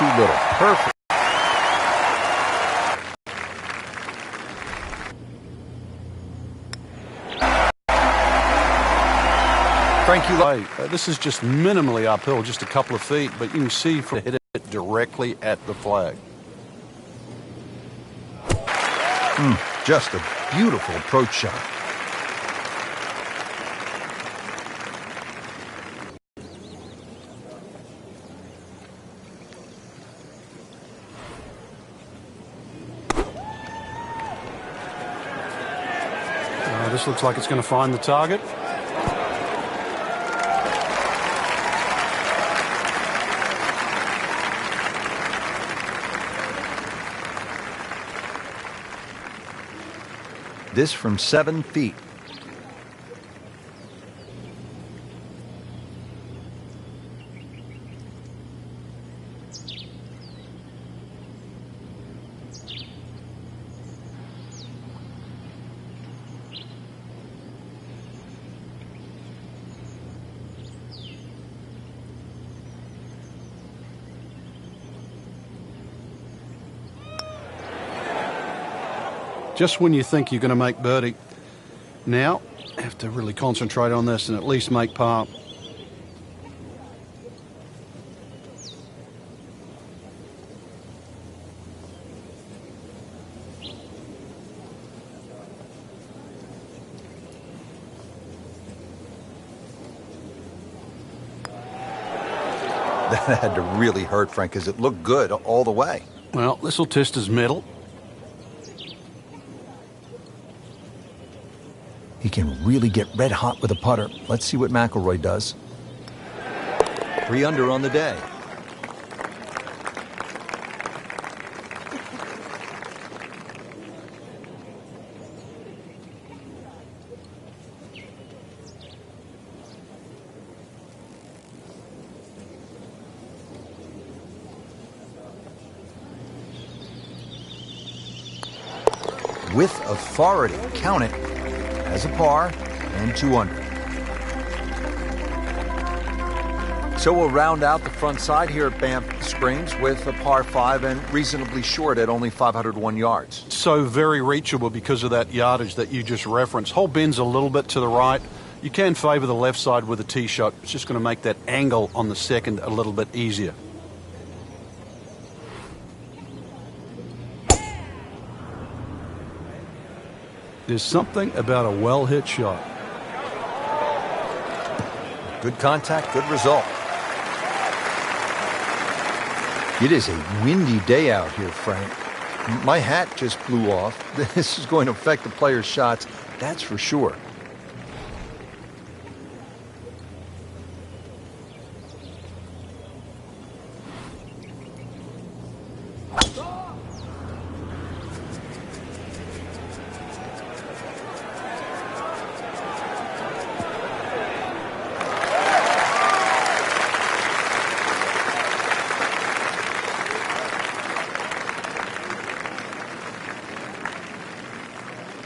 too little. Perfect. Frank, this is just minimally uphill, just a couple of feet, but you can see from hit it directly at the flag. Just a beautiful approach shot. This looks like it's going to find the target. This from 7 feet. Just when you think you're going to make birdie, now have to really concentrate on this and at least make par. That had to really hurt, Frank, because it looked good all the way. Well, this will test his mettle. He can really get red hot with a putter. Let's see what McIlroy does. 3 under on the day. With authority, count it. As a par and 2 under. So we'll round out the front side here at Banff Springs with a par 5 and reasonably short at only 501 yards. So very reachable because of that yardage that you just referenced. Hole bends a little bit to the right. You can favor the left side with a tee shot. It's just going to make that angle on the second a little bit easier. There's something about a well-hit shot. Good contact, good result. It is a windy day out here, Frank. My hat just blew off. This is going to affect the players' shots, that's for sure.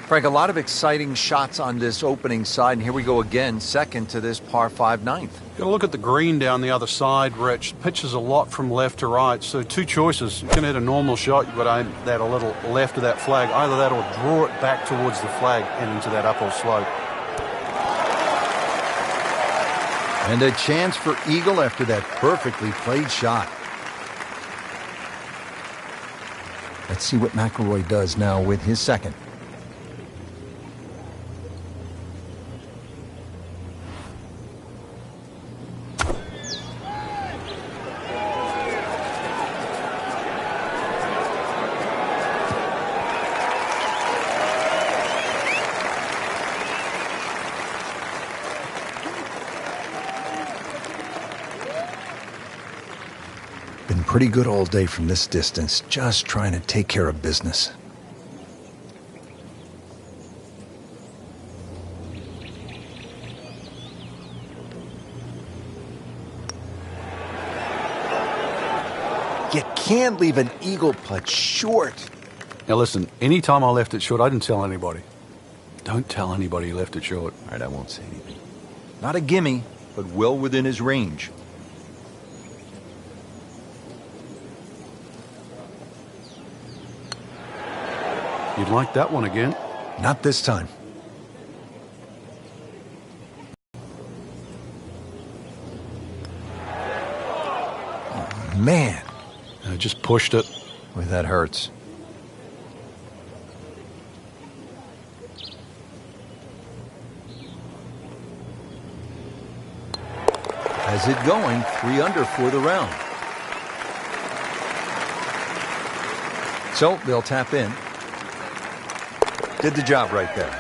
Frank, a lot of exciting shots on this opening side, and here we go again, second to this par 5 ninth. Got to look at the green down the other side, Rich. Pitches a lot from left to right, so 2 choices. You can hit a normal shot, you've got to aim that a little left of that flag. Either that or draw it back towards the flag and into that uphill slope. And a chance for eagle after that perfectly played shot. Let's see what McIlroy does now with his second. Been pretty good all day from this distance, just trying to take care of business. You can't leave an eagle putt short. Now listen, anytime I left it short, I didn't tell anybody. Don't tell anybody you left it short. All right, I won't say anything. Not a gimme, but well within his range. You'd like that one again. Not this time. Oh, man. I just pushed it. Boy, that hurts. Has it going, 3 under for the round. So they'll tap in. Did the job right there.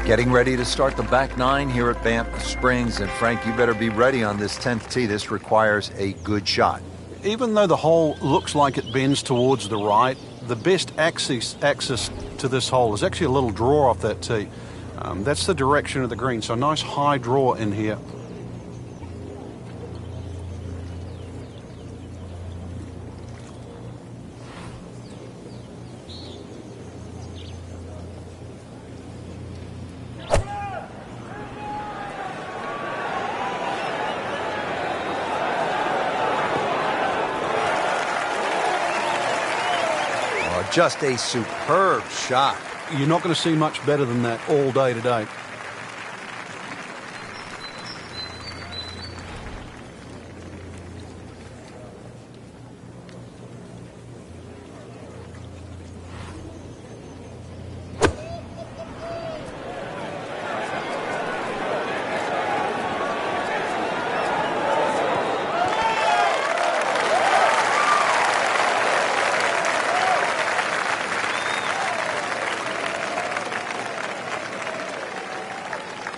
Getting ready to start the back 9 here at Banff Springs. And Frank, you better be ready on this 10th tee. This requires a good shot. Even though the hole looks like it bends towards the right, the best access to this hole is actually a little draw off that tee. That's the direction of the green, so a nice high draw in here. Just a superb shot. You're not going to see much better than that all day today.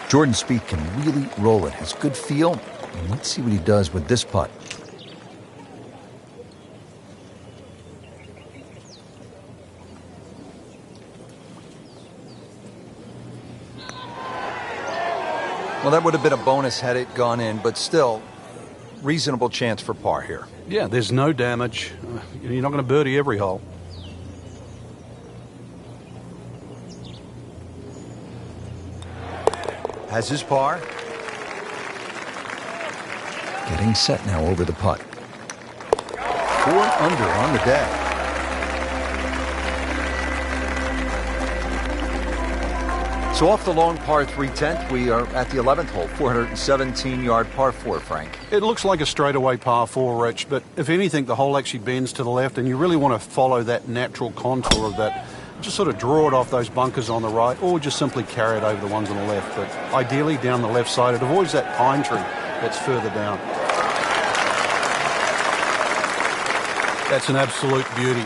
Jordan Spieth can really roll it. Has good feel. And let's see what he does with this putt. Well, that would have been a bonus had it gone in, but still, reasonable chance for par here. Yeah, there's no damage. You're not going to birdie every hole. Has his par. Getting set now over the putt. 4 under on the day. So off the long par 3 10th, we are at the 11th hole, 417-yard par 4, Frank. It looks like a straightaway par 4, Rich, but if anything, the hole actually bends to the left, and you really want to follow that natural contour of that. Just sort of draw it off those bunkers on the right, or just simply carry it over the ones on the left. But ideally down the left side, it avoids that pine tree that's further down. That's an absolute beauty.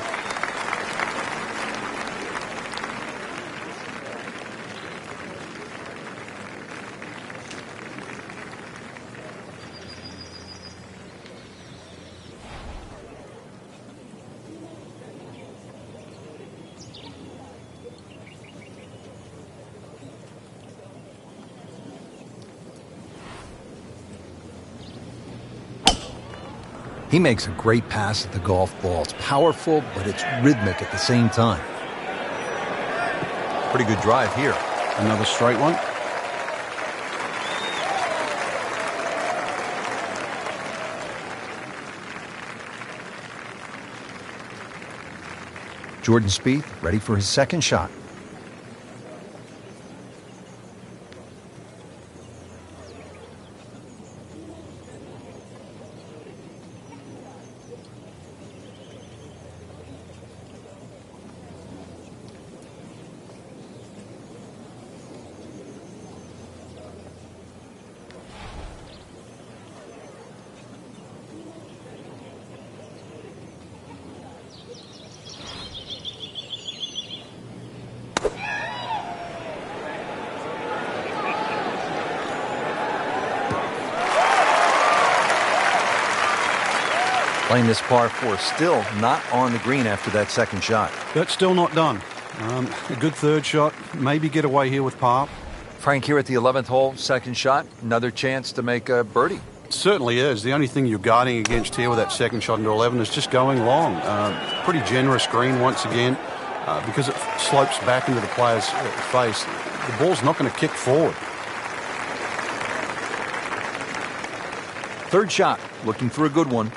He makes a great pass at the golf ball. It's powerful, but it's rhythmic at the same time. Pretty good drive here. Another straight one. Jordan Spieth ready for his second shot. Playing this par 4, still not on the green after that second shot. That's still not done. A good third shot. Maybe get away here with par. Frank, here at the 11th hole, second shot, another chance to make a birdie. It certainly is. The only thing you're guarding against here with that second shot into 11 is just going long. Pretty generous green once again. Because it slopes back into the player's face, the ball's not going to kick forward. Third shot, looking for a good one.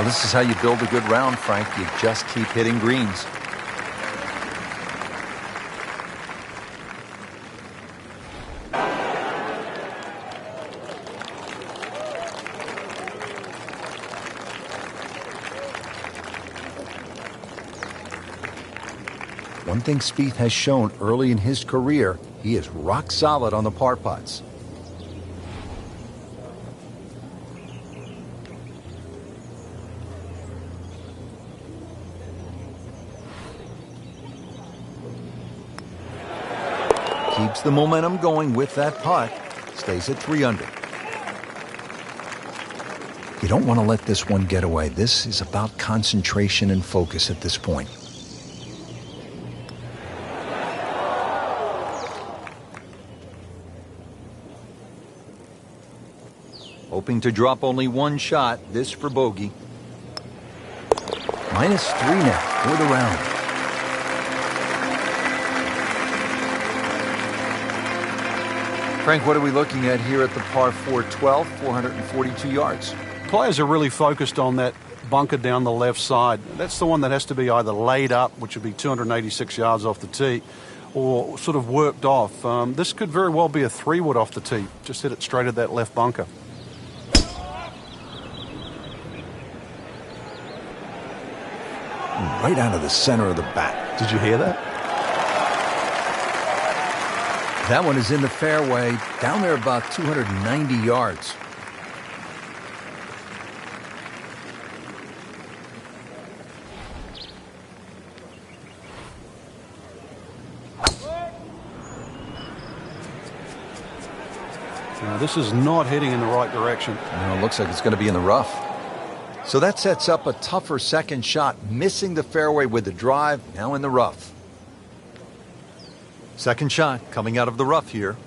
Well, this is how you build a good round, Frank. You just keep hitting greens. One thing Spieth has shown early in his career, he is rock solid on the par putts. Keeps the momentum going with that putt. Stays at 3 under. You don't want to let this one get away. This is about concentration and focus at this point. Hoping to drop only one shot, this for bogey. -3 now for the round. Frank, what are we looking at here at the par 4 12, 442 yards? Players are really focused on that bunker down the left side. That's the one that has to be either laid up, which would be 286 yards off the tee, or sort of worked off. This could very well be a 3-wood off the tee. Just hit it straight at that left bunker. Right out of the center of the bat. Did you hear that? That one is in the fairway, down there about 290 yards. Now, this is not heading in the right direction. It looks like it's going to be in the rough. So that sets up a tougher second shot, missing the fairway with the drive, now in the rough. Second shot coming out of the rough here.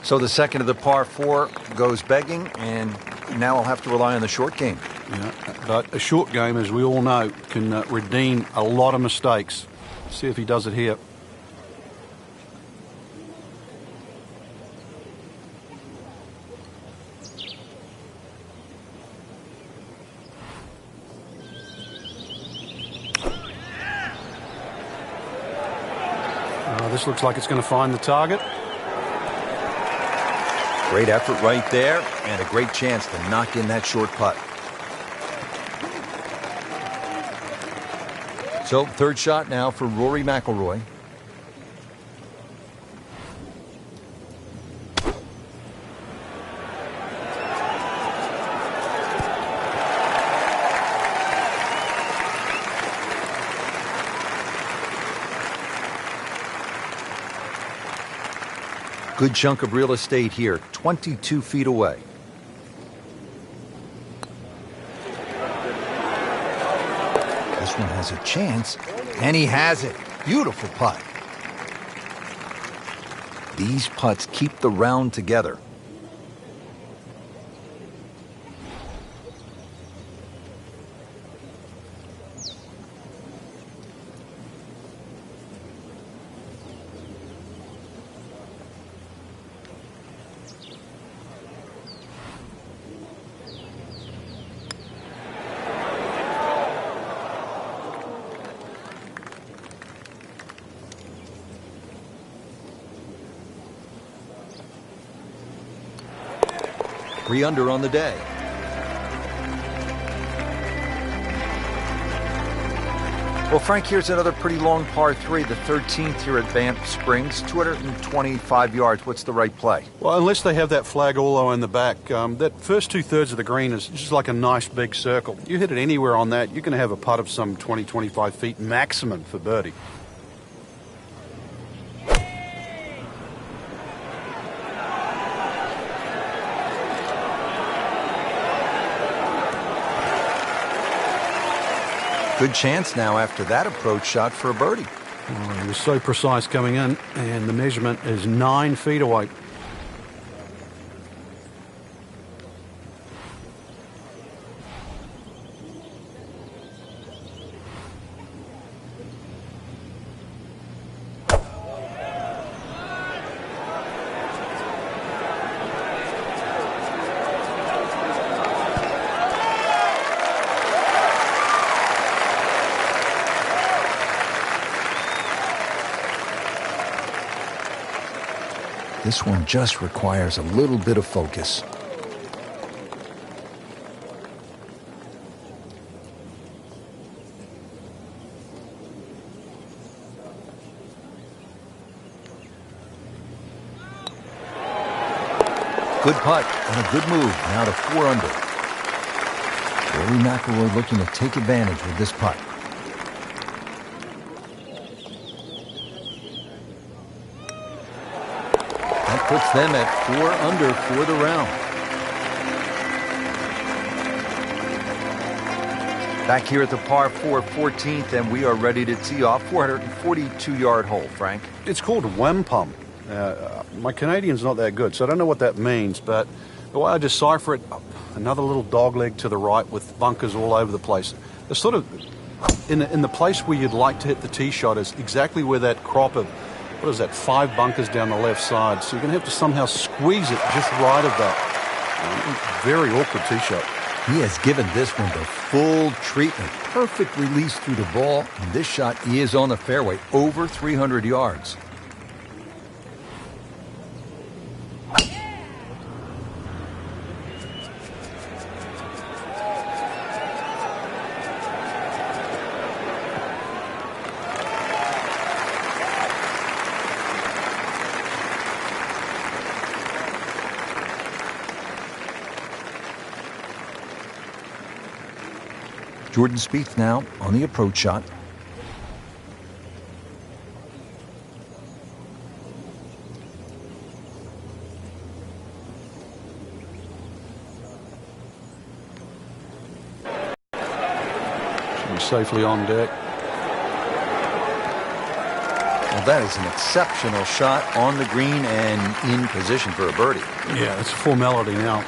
So the second of the par 4 goes begging, and now I'll have to rely on the short game. Yeah, but a short game, as we all know, can redeem a lot of mistakes. See if he does it here. This looks like it's going to find the target. Great effort right there, and a great chance to knock in that short putt. So, third shot now for Rory McIlroy. Good chunk of real estate here, 22 feet away. This one has a chance, and he has it. Beautiful putt. These putts keep the round together. Three under on the day. Well, Frank, here's another pretty long par 3, the 13th here at Banff Springs, 225 yards. What's the right play? Well, unless they have that flag all the way in the back, that first 2/3 of the green is just like a nice big circle. You hit it anywhere on that, you're going to have a putt of some 20, 25 feet maximum for birdie. Good chance now after that approach shot for a birdie. Oh, he was so precise coming in, and the measurement is 9 feet away. This one just requires a little bit of focus. Good putt and a good move. Now to 4 under. Rory McIlroy looking to take advantage with this putt. That puts them at 4 under for the round. Back here at the par 4 14th, and we are ready to tee off. 442-yard hole, Frank. It's called wampum. My Canadian's not that good, so I don't know what that means, but the way I decipher it, another little dogleg to the right with bunkers all over the place. It's sort of in the place where you'd like to hit the tee shot is exactly where that crop of, what is that, 5 bunkers down the left side. So you're going to have to somehow squeeze it just right of that. Very awkward tee shot. He has given this one the full treatment. Perfect release through the ball, and this shot is on the fairway, over 300 yards. Jordan Spieth now on the approach shot. Should be safely on deck. Well, that is an exceptional shot on the green and in position for a birdie. Yeah, it's a formality now.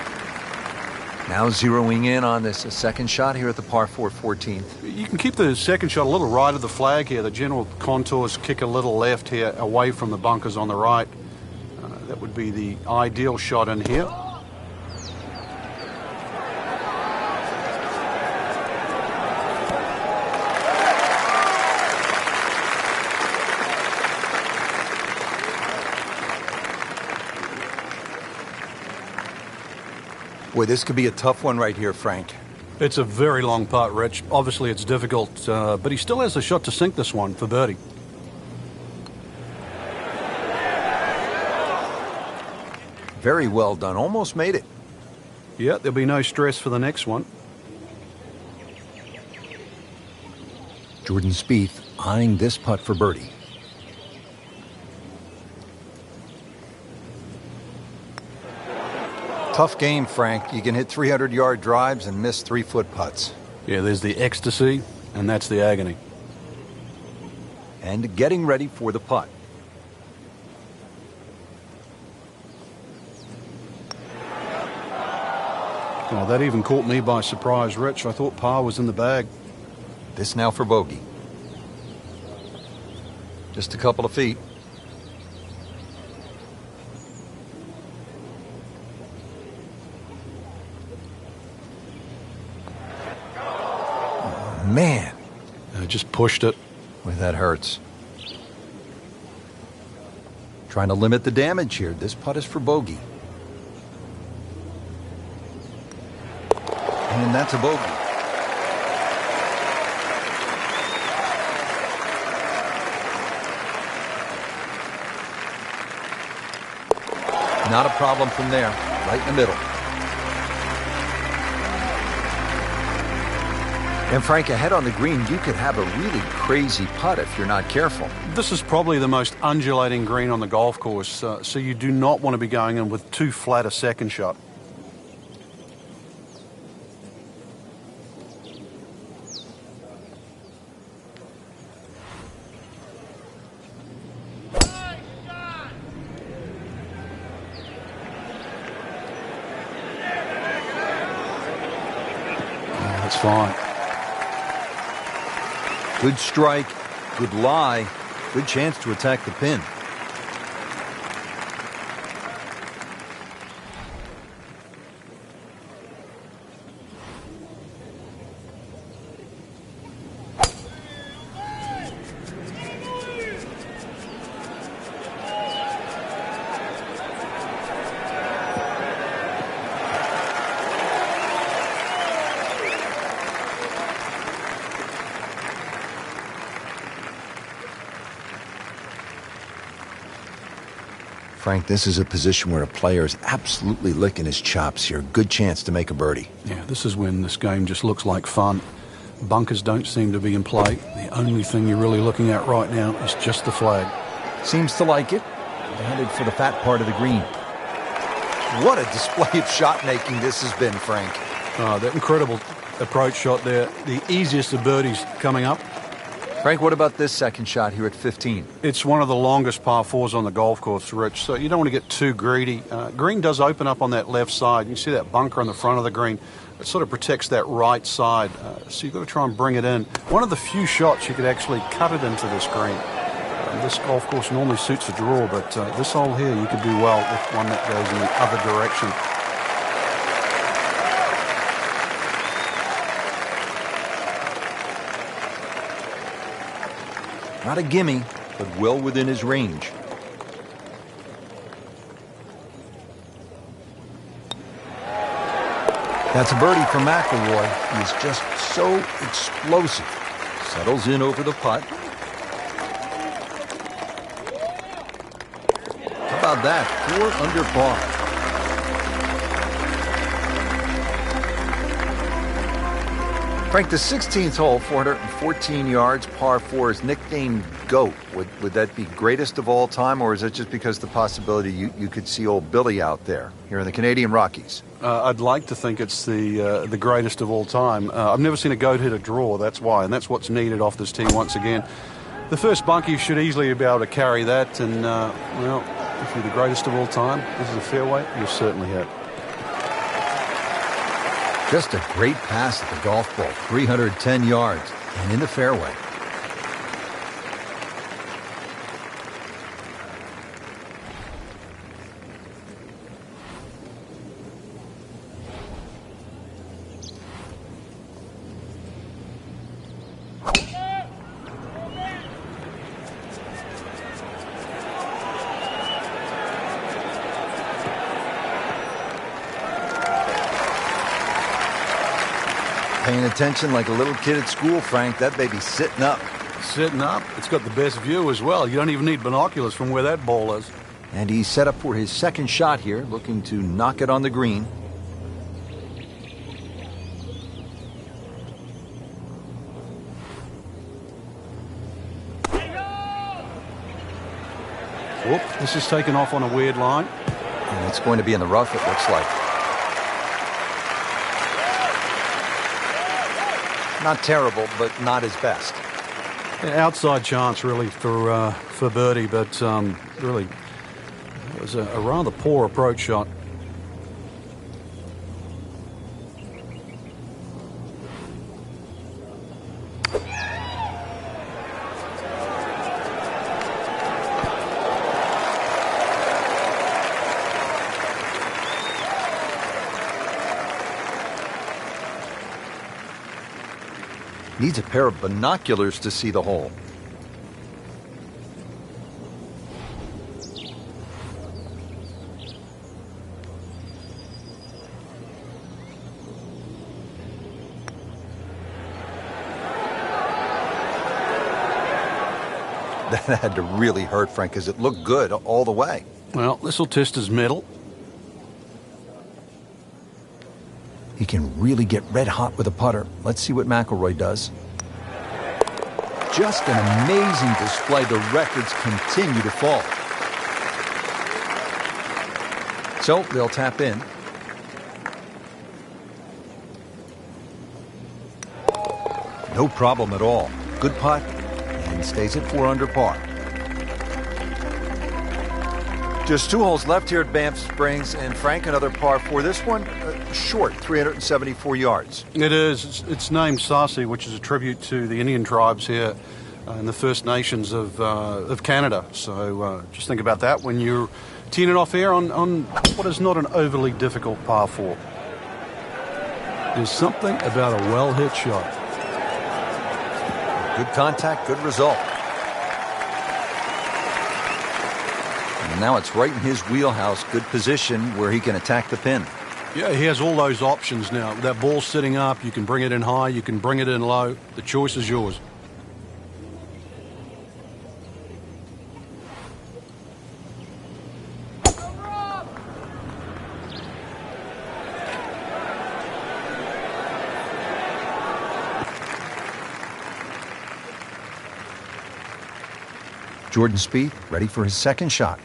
Now zeroing in on this second shot here at the par 4 14th. You can keep the second shot a little right of the flag here. The general contours kick a little left here away from the bunkers on the right. That would be the ideal shot in here. Boy, this could be a tough one right here, Frank. It's a very long putt, Rich. Obviously, it's difficult, but he still has a shot to sink this one for birdie. Very well done. Almost made it. Yeah, there'll be no stress for the next one. Jordan Spieth eyeing this putt for birdie. Tough game, Frank. You can hit 300-yard drives and miss 3-foot putts. Yeah, there's the ecstasy, and that's the agony. And getting ready for the putt. Oh, that even caught me by surprise, Rich. I thought par was in the bag. This now for bogey. Just a couple of feet. Man, I just pushed it. Boy, that hurts. Trying to limit the damage here. This putt is for bogey. And that's a bogey. Not a problem from there. Right in the middle. And Frank, ahead on the green, you could have a really crazy putt if you're not careful. This is probably the most undulating green on the golf course, so you do not want to be going in with too flat a second shot. That's fine. Good strike, good lie, good chance to attack the pin. Frank, this is a position where a player is absolutely licking his chops here. Good chance to make a birdie. Yeah, this is when this game just looks like fun. Bunkers don't seem to be in play. The only thing you're really looking at right now is just the flag. Seems to like it. Headed for the fat part of the green. What a display of shot making this has been, Frank. That incredible approach shot there. The easiest of birdies coming up. Frank, what about this second shot here at 15? It's one of the longest par fours on the golf course, Rich, so you don't want to get too greedy. Green does open up on that left side. You see that bunker on the front of the green. It sort of protects that right side, so you've got to try and bring it in. One of the few shots you could actually cut it into this green. This golf course normally suits a draw, but this hole here you could do well with one that goes in the other direction. Not a gimme, but well within his range. That's a birdie for McIlroy. He's just so explosive. Settles in over the putt. How about that? 4 under par. Frank, the 16th hole, 414 yards, par 4, is nicknamed GOAT. Would that be greatest of all time, or is it just because the possibility you could see old Billy out there here in the Canadian Rockies? I'd like to think it's the greatest of all time. I've never seen a GOAT hit a draw, that's why, and that's what's needed off this tee once again. The first bunkie should easily be able to carry that, and, well, if you're the greatest of all time, this is a fairway, you'll certainly hit. Just a great pass at the golf ball, 310 yards, and in the fairway. Paying attention like a little kid at school, Frank. That baby's sitting up. Sitting up? It's got the best view as well. You don't even need binoculars from where that ball is. And he's set up for his second shot here, looking to knock it on the green. Whoop, this is taken off on a weird line. And it's going to be in the rough, it looks like. Not terrible, but not his best. Yeah, outside chance, really, for birdie, but really, it was a rather poor approach shot. Needs a pair of binoculars to see the hole. That had to really hurt, Frank, because it looked good all the way. Well, this will test his mettle. He can really get red hot with a putter. Let's see what McIlroy does. Just an amazing display. The records continue to fall. So they'll tap in. No problem at all. Good putt and stays at 4 under par. Just 2 holes left here at Banff Springs, and Frank, another par 4. This one, short, 374 yards. It is. It's named Srpski, which is a tribute to the Indian tribes here and the First Nations of Canada. So just think about that when you're teeing it off here on what is not an overly difficult par 4. There's something about a well-hit shot. Good contact, good result. And now it's right in his wheelhouse, good position where he can attack the pin. Yeah, he has all those options now. That ball's sitting up, you can bring it in high, you can bring it in low. The choice is yours. Jordan Spieth ready for his second shot.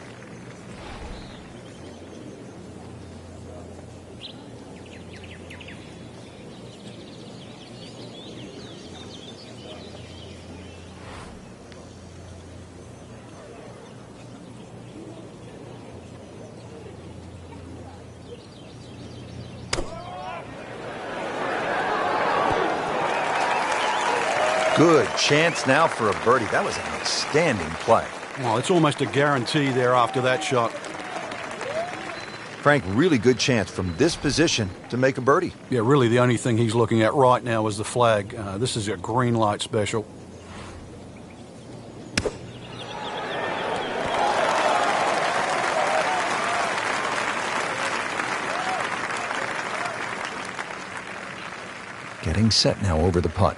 Good chance now for a birdie. That was an outstanding play. Well, it's almost a guarantee there after that shot. Frank, really good chance from this position to make a birdie. Yeah, really the only thing he's looking at right now is the flag. This is a green light special. Getting set now over the putt.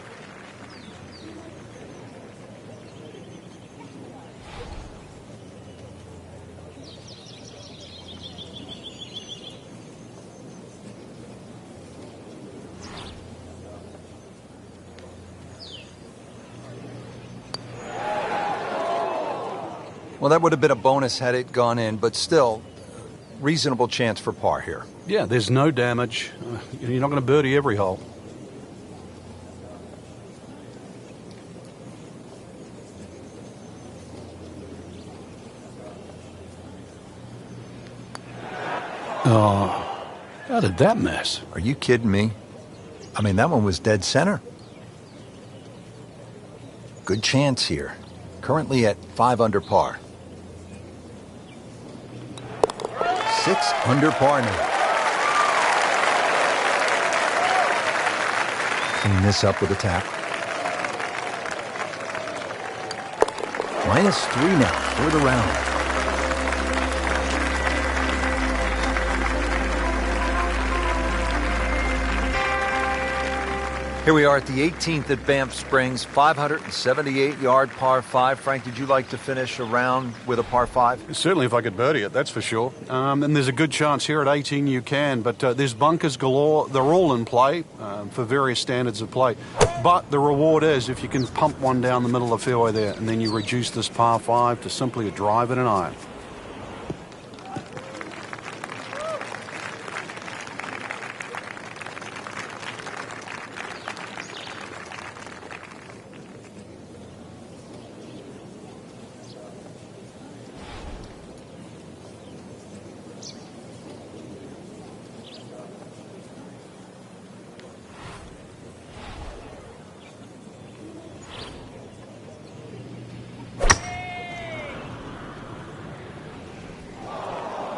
Well, that would have been a bonus had it gone in, but still, reasonable chance for par here. Yeah, there's no damage. You're not going to birdie every hole. Oh, how did that miss? Are you kidding me? I mean, that one was dead center. Good chance here. Currently at 5 under par. 6 under par now. Clean this up with a tap. -3 now for the round. Here we are at the 18th at Banff Springs, 578-yard par 5. Frank, did you like to finish a round with a par 5? Certainly if I could birdie it, that's for sure. And there's a good chance here at 18 you can, but there's bunkers galore. They're all in play for various standards of play. But the reward is if you can pump one down the middle of the fairway there, and then you reduce this par 5 to simply a drive and an iron.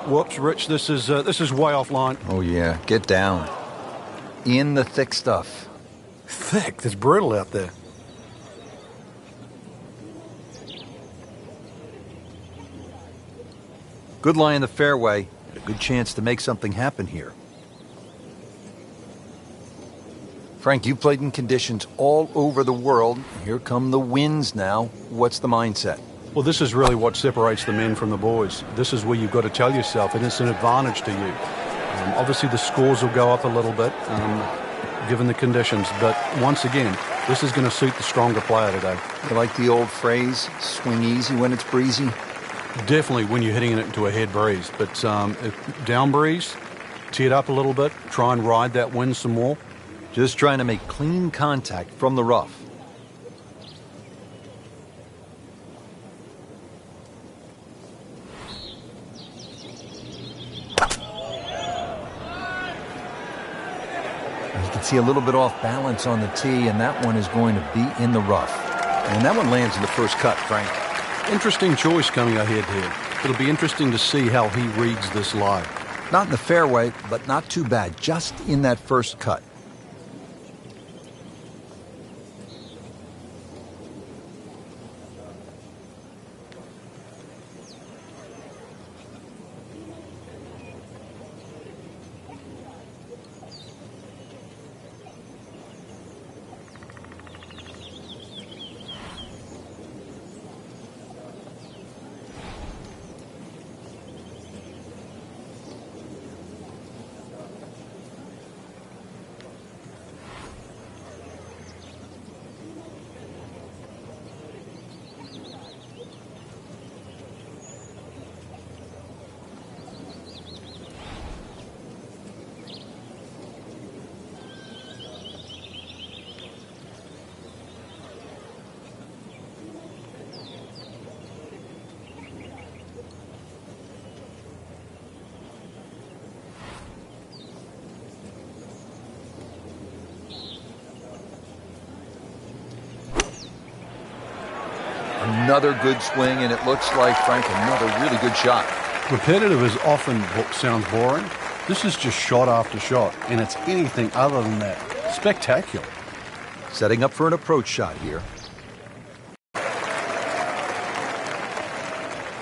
Whoops, Rich, this is way offline. Oh, yeah. Get down. In the thick stuff. Thick? It's brutal out there. Good lie in the fairway. A good chance to make something happen here. Frank, you played in conditions all over the world. Here come the winds now. What's the mindset? Well, this is really what separates the men from the boys. This is where you've got to tell yourself, and it's an advantage to you. Obviously, the scores will go up a little bit, given the conditions. But once again, this is going to suit the stronger player today. You like the old phrase, swing easy when it's breezy? Definitely when you're hitting it into a head breeze. But if down breeze, tee it up a little bit, try and ride that wind some more. Just trying to make clean contact from the rough. You can see a little bit off balance on the tee, and that one is going to be in the rough. And that one lands in the first cut, Frank. Interesting choice coming ahead here. It'll be interesting to see how he reads this lie. Not in the fairway, but not too bad. Just in that first cut. Another good swing, and it looks like, Frank, another really good shot. Repetitive is often sounds boring. This is just shot after shot, and it's anything other than that. Spectacular. Setting up for an approach shot here.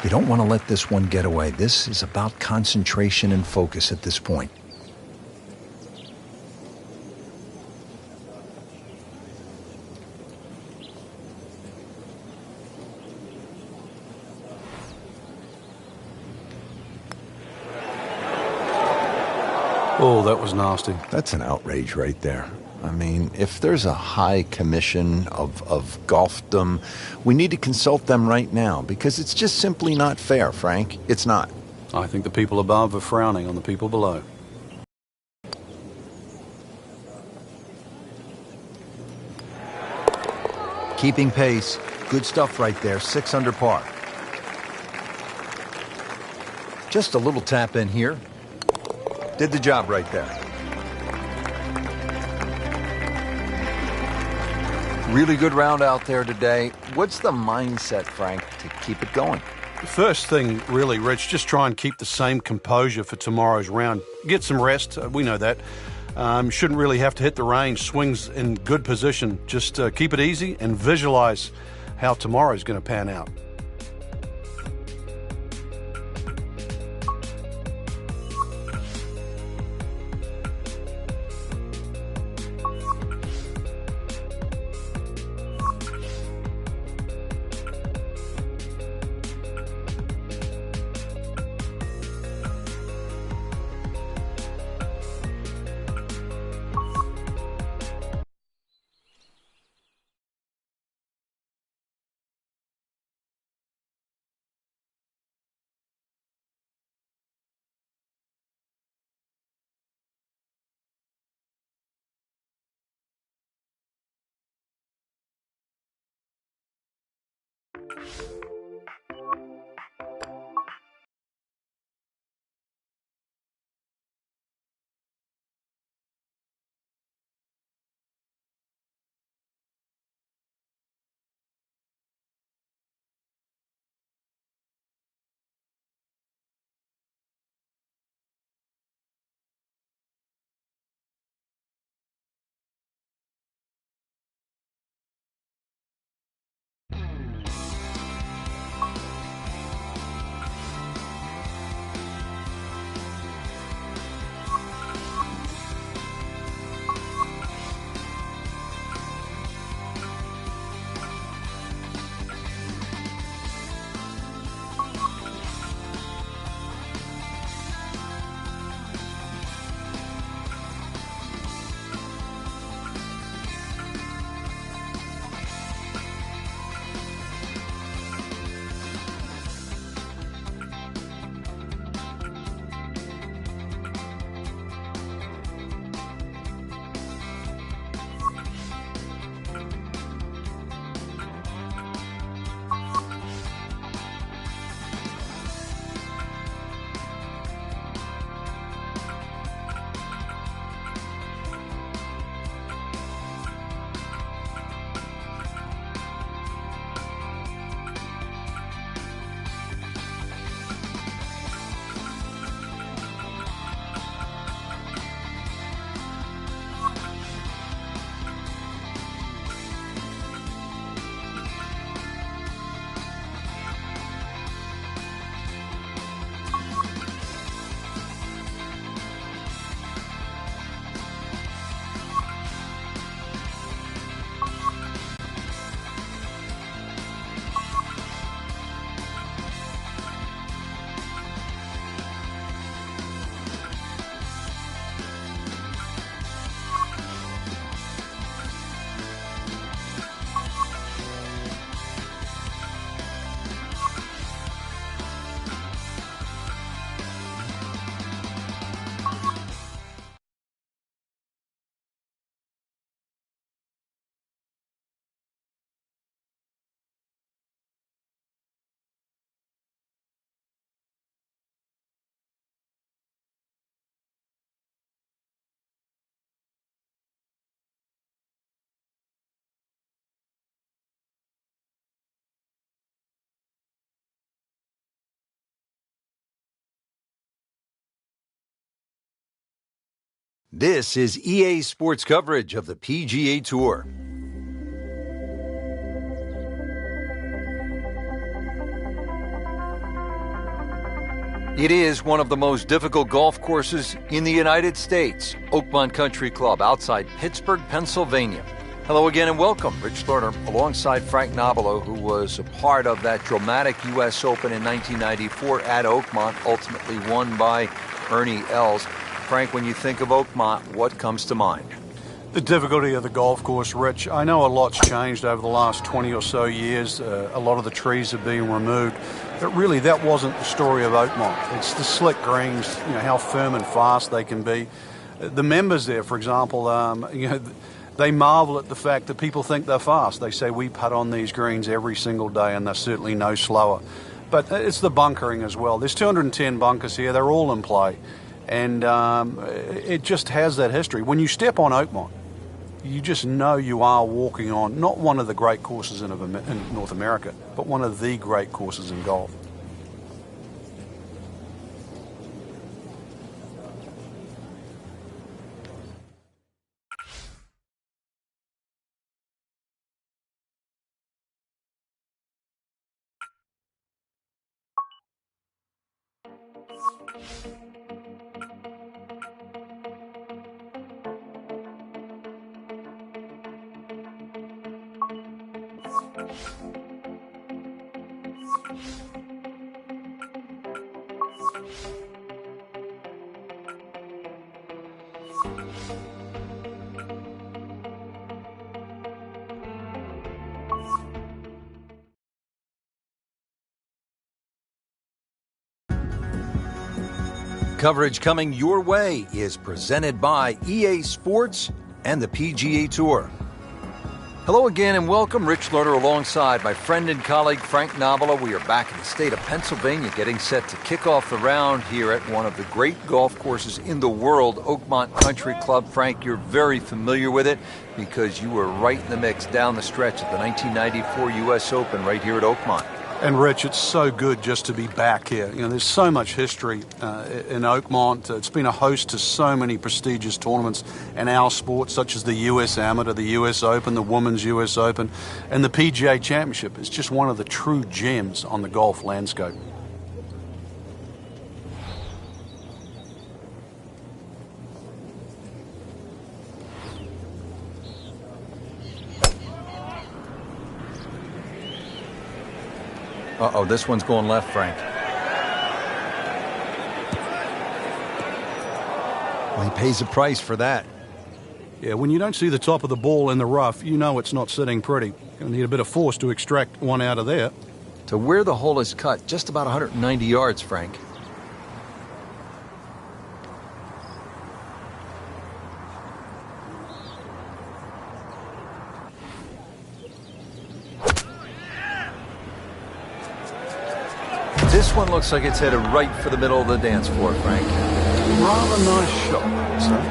You don't want to let this one get away. This is about concentration and focus at this point. Oh, that was nasty. That's an outrage right there. I mean, if there's a high commission of golfdom, we need to consult them right now, because it's just simply not fair, Frank. It's not. I think the people above are frowning on the people below. Keeping pace. Good stuff right there. 6 under par. Just a little tap in here. Did the job right there. Really good round out there today. What's the mindset, Frank, to keep it going? The first thing, really, Rich, just try and keep the same composure for tomorrow's round. Get some rest. We know that. Shouldn't really have to hit the range. Swings in good position. Just keep it easy and visualize how tomorrow's going to pan out. This is EA Sports coverage of the PGA Tour. It is one of the most difficult golf courses in the United States, Oakmont Country Club outside Pittsburgh, Pennsylvania. Hello again and welcome. Rich Lerner alongside Frank Nobilo, who was a part of that dramatic U.S. Open in 1994 at Oakmont, ultimately won by Ernie Els. Frank, when you think of Oakmont, what comes to mind? The difficulty of the golf course, Rich. I know a lot's changed over the last 20 or so years. A lot of the trees are being removed. But really, that wasn't the story of Oakmont. It's the slick greens, how firm and fast they can be. The members there, for example, they marvel at the fact that people think they're fast. They say we putt on these greens every single day, and they're certainly no slower. But it's the bunkering as well. There's 210 bunkers here. They're all in play. And it just has that history. When you step on Oakmont, you just know you are walking on not one of the great courses in North America, but one of the great courses in golf. Coverage coming your way is presented by EA Sports and the PGA Tour. Hello again and welcome. Rich Lerner alongside my friend and colleague Frank Nobilo. We are back in the state of Pennsylvania getting set to kick off the round here at one of the great golf courses in the world, Oakmont Country Club. Frank, you're very familiar with it because you were right in the mix down the stretch of the 1994 U.S. Open right here at Oakmont. And Rich, it's so good just to be back here. There's so much history in Oakmont. It's been a host to so many prestigious tournaments in our sport, such as the U.S. Amateur, the U.S. Open, the Women's U.S. Open, and the PGA Championship. It's just one of the true gems on the golf landscape. Uh-oh, this one's going left, Frank. Well, he pays a price for that. Yeah, when you don't see the top of the ball in the rough, you know it's not sitting pretty. You'll need a bit of force to extract one out of there. To where the hole is cut, just about 190 yards, Frank. This one looks like it's headed right for the middle of the dance floor, Frank. Rather nice shot, I would say.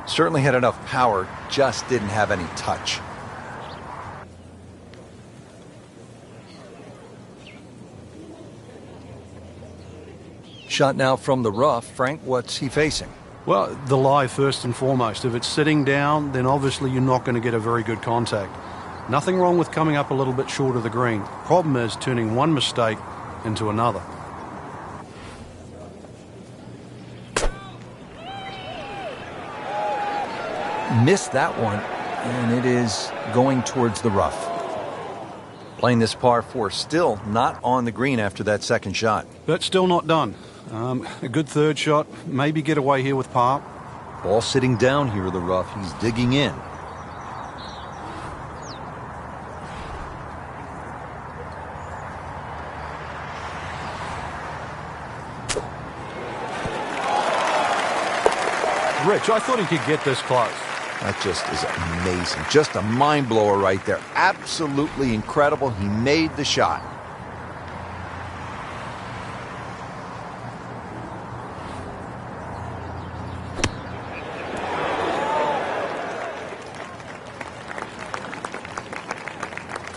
Certainly had enough power, just didn't have any touch. Shot now from the rough. Frank, what's he facing? Well, the lie first and foremost. If it's sitting down, then obviously you're not going to get a very good contact. Nothing wrong with coming up a little bit short of the green. Problem is turning one mistake into another. Missed that one, and it is going towards the rough. Playing this par 4, still not on the green after that second shot. But still not done. A good third shot, maybe get away here with par. Ball sitting down here in the rough. He's digging in. Rich, I thought he could get this close. That just is amazing. Just a mind blower right there. Absolutely incredible. He made the shot.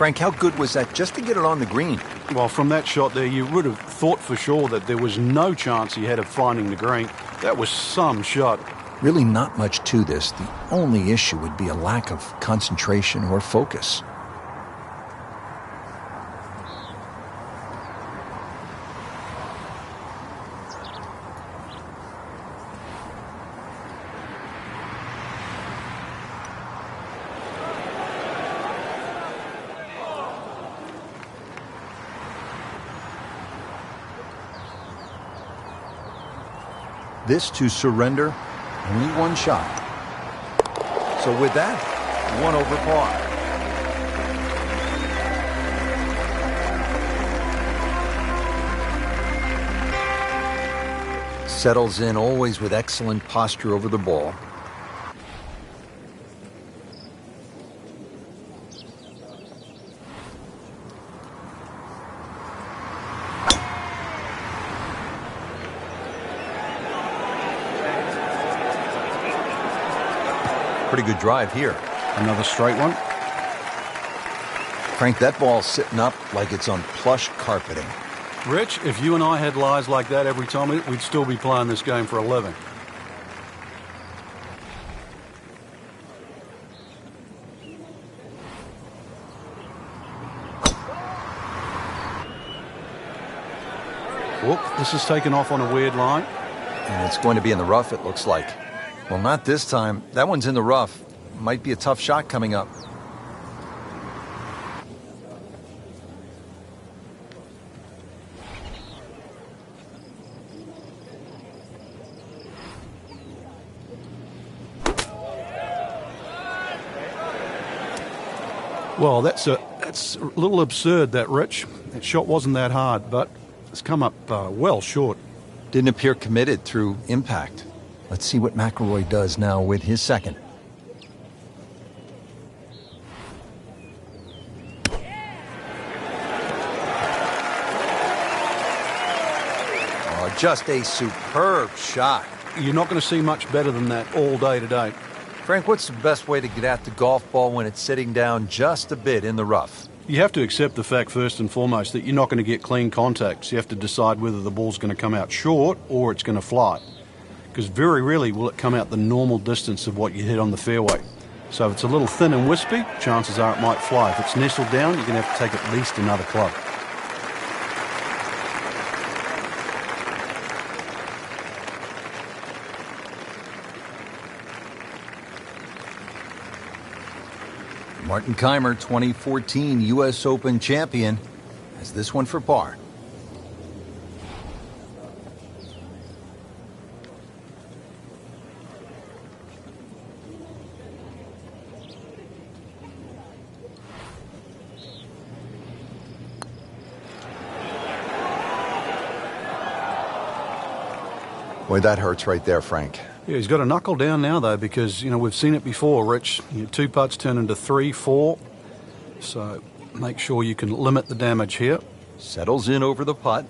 Frank, how good was that just to get it on the green? Well, from that shot there, you would have thought for sure that there was no chance he had of finding the green. That was some shot. Really not much to this. The only issue would be a lack of concentration or focus. This to surrender, only one shot. So with that, 1 over par. Settles in always with excellent posture over the ball. Pretty good drive here. Another straight one. Frank, that ball's sitting up like it's on plush carpeting. Rich, if you and I had lies like that every time, we'd still be playing this game for a living. Whoop, this is taken off on a weird line. And it's going to be in the rough, it looks like. Well, not this time. That one's in the rough. Might be a tough shot coming up. Well, that's a little absurd, that, Rich. That shot wasn't that hard, but it's come up well short. Didn't appear committed through impact. Let's see what McIlroy does now with his second. Oh, just a superb shot. You're not going to see much better than that all day today. Frank, what's the best way to get at the golf ball when it's sitting down just a bit in the rough? You have to accept the fact, first and foremost, that you're not going to get clean contacts. You have to decide whether the ball's going to come out short or it's going to fly. Because very rarely will it come out the normal distance of what you hit on the fairway. So if it's a little thin and wispy, chances are it might fly. If it's nestled down, you're going to have to take at least another club. Martin Kaymer, 2014 U.S. Open champion, has this one for par. Boy, that hurts right there, Frank. Yeah, he's got to knuckle down now, though, because, we've seen it before, Rich. Two putts turn into 3, 4. So make sure you can limit the damage here. Settles in over the putt.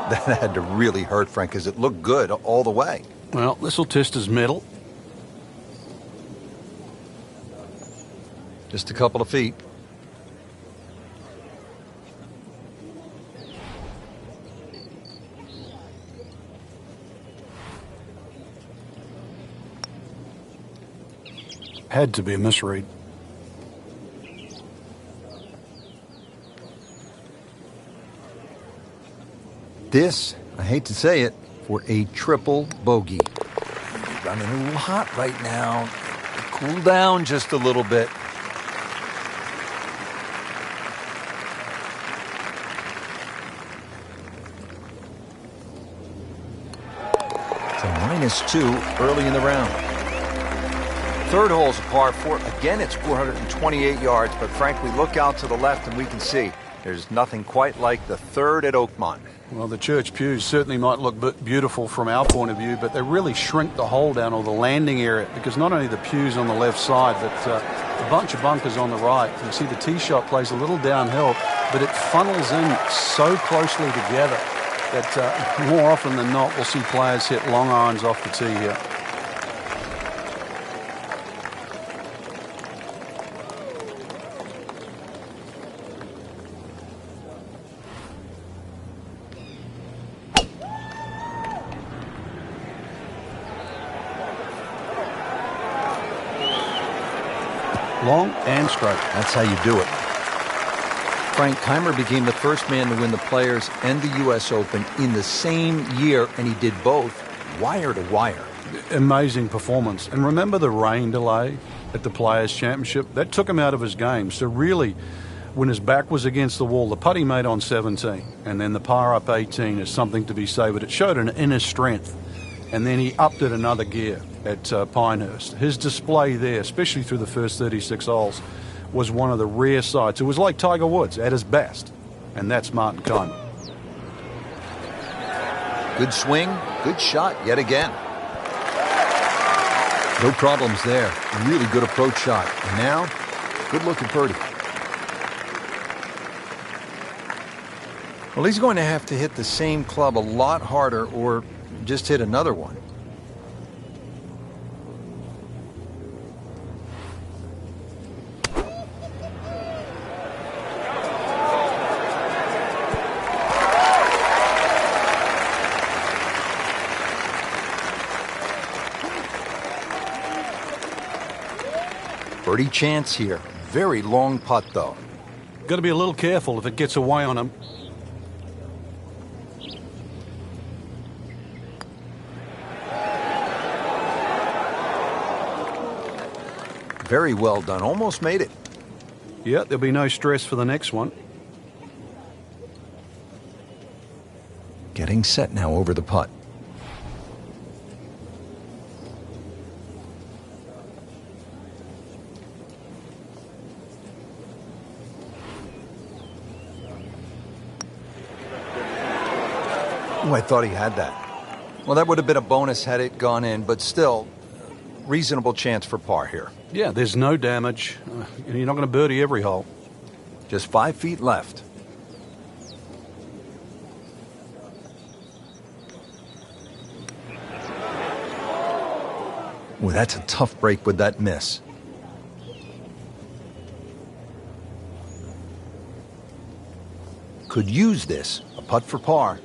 That had to really hurt, Frank, because it looked good all the way. Well, this will test his mettle. Just a couple of feet. Had to be a misread. This, I hate to say it, for a triple bogey. Running a little hot right now. Cool down just a little bit. It's a -2 early in the round. Third hole's a par 4. Again, it's 428 yards, but Frank, we look out to the left and we can see there's nothing quite like the third at Oakmont. Well, the church pews certainly might look beautiful from our point of view, but they really shrink the hole down, or the landing area, because not only the pews on the left side, but a bunch of bunkers on the right. You see the tee shot plays a little downhill, but it funnels in so closely together that more often than not we'll see players hit long irons off the tee here. long and straight. That's how you do it. Frank, Keimer became the first man to win the Players and the U.S. Open in the same year, and he did both wire to wire. Amazing performance. And remember the rain delay at the Players' Championship? That took him out of his game. So really, when his back was against the wall, the putt he made on 17 and then the par up 18 is something to be savoured. It showed an inner strength. And then he upped it another gear at Pinehurst. His display there, especially through the first 36 holes, was one of the rare sights. It was like Tiger Woods at his best. And that's Martin Keimer. Good swing, good shot yet again. No problems there. Really good approach shot. And now, good looking birdie. Well, he's going to have to hit the same club a lot harder or just hit another one. Birdie chance here. Very long putt, though. Got to be a little careful if it gets away on him. Very well done. Almost made it. Yeah, there'll be no stress for the next one. Getting set now over the putt. Oh, I thought he had that. Well, that would have been a bonus had it gone in, but still, reasonable chance for par here. Yeah, there's no damage. You're not going to birdie every hole. Just 5 feet left. Oh, that's a tough break with that miss. Could use this. A putt for par.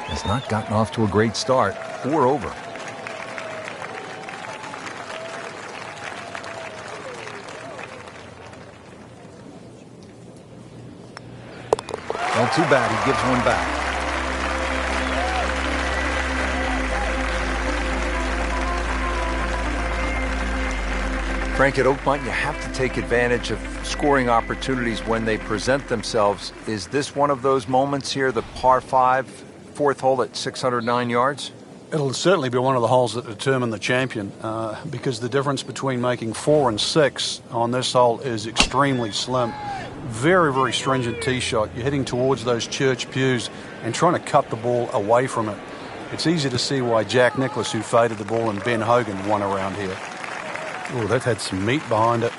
Has not gotten off to a great start. 4 over. Well, too bad. He gives one back. Frank, at Oakmont, you have to take advantage of scoring opportunities when they present themselves. Is this one of those moments here, the par 5? Fourth hole at 609 yards? It'll certainly be one of the holes that determine the champion because the difference between making 4 and 6 on this hole is extremely slim. Very, very stringent tee shot. You're heading towards those church pews and trying to cut the ball away from it. It's easy to see why Jack Nicklaus, who faded the ball, and Ben Hogan won around here. Oh, that had some meat behind it.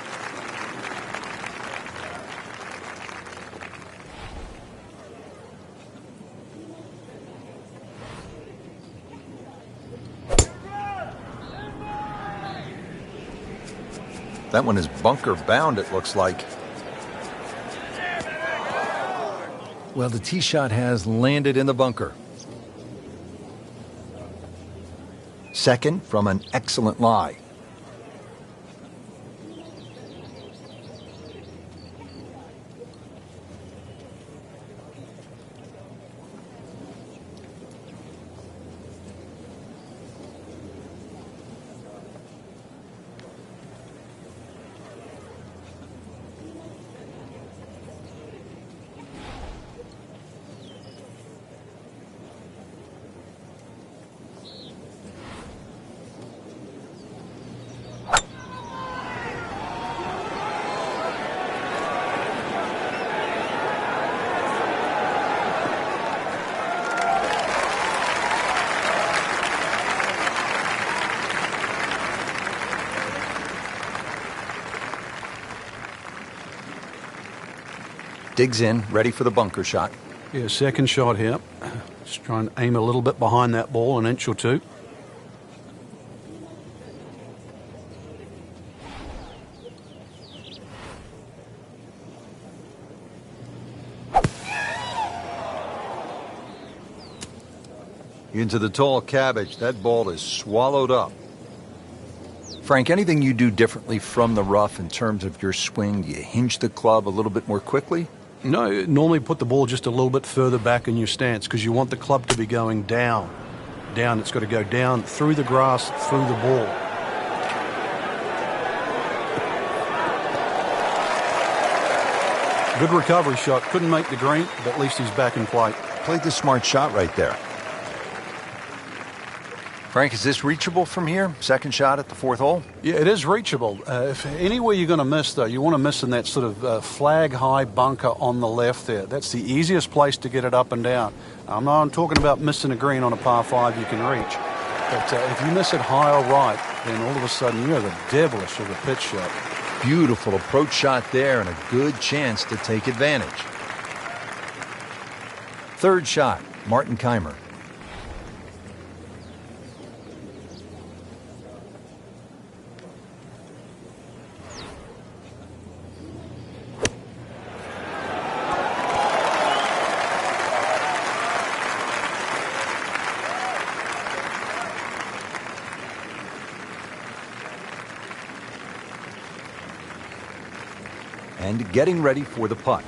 That one is bunker bound, it looks like. Well, the tee shot has landed in the bunker. Second from an excellent lie. Digs in, ready for the bunker shot. Yeah, second shot here. Just try and aim a little bit behind that ball, an inch or two. Into the tall cabbage. That ball is swallowed up. Frank, anything you do differently from the rough in terms of your swing? Do you hinge the club a little bit more quickly? No, normally put the ball just a little bit further back in your stance because you want the club to be going down. Down, it's got to go down through the grass, through the ball. Good recovery shot. Couldn't make the green, but at least he's back in play. Played the smart shot right there. Frank, is this reachable from here? Second shot at the fourth hole? Yeah, it is reachable. If anywhere you're going to miss, though, you want to miss in that sort of flag-high bunker on the left there. That's the easiest place to get it up and down. I'm talking about missing a green on a par 5 you can reach. But if you miss it high or right, then all of a sudden you're the devilish of a pitch shot. Beautiful approach shot there and a good chance to take advantage. Third shot, Martin Keimer. And getting ready for the putt.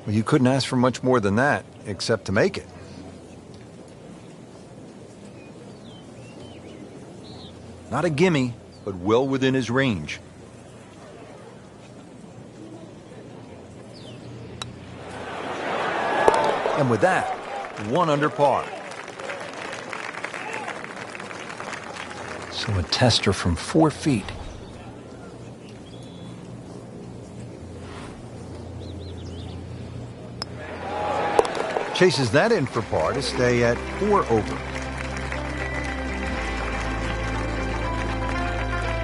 Well, you couldn't ask for much more than that, except to make it. Not a gimme, but well within his range. And with that, 1 under par. So a tester from 4 feet. Chases that in for par to stay at 4 over.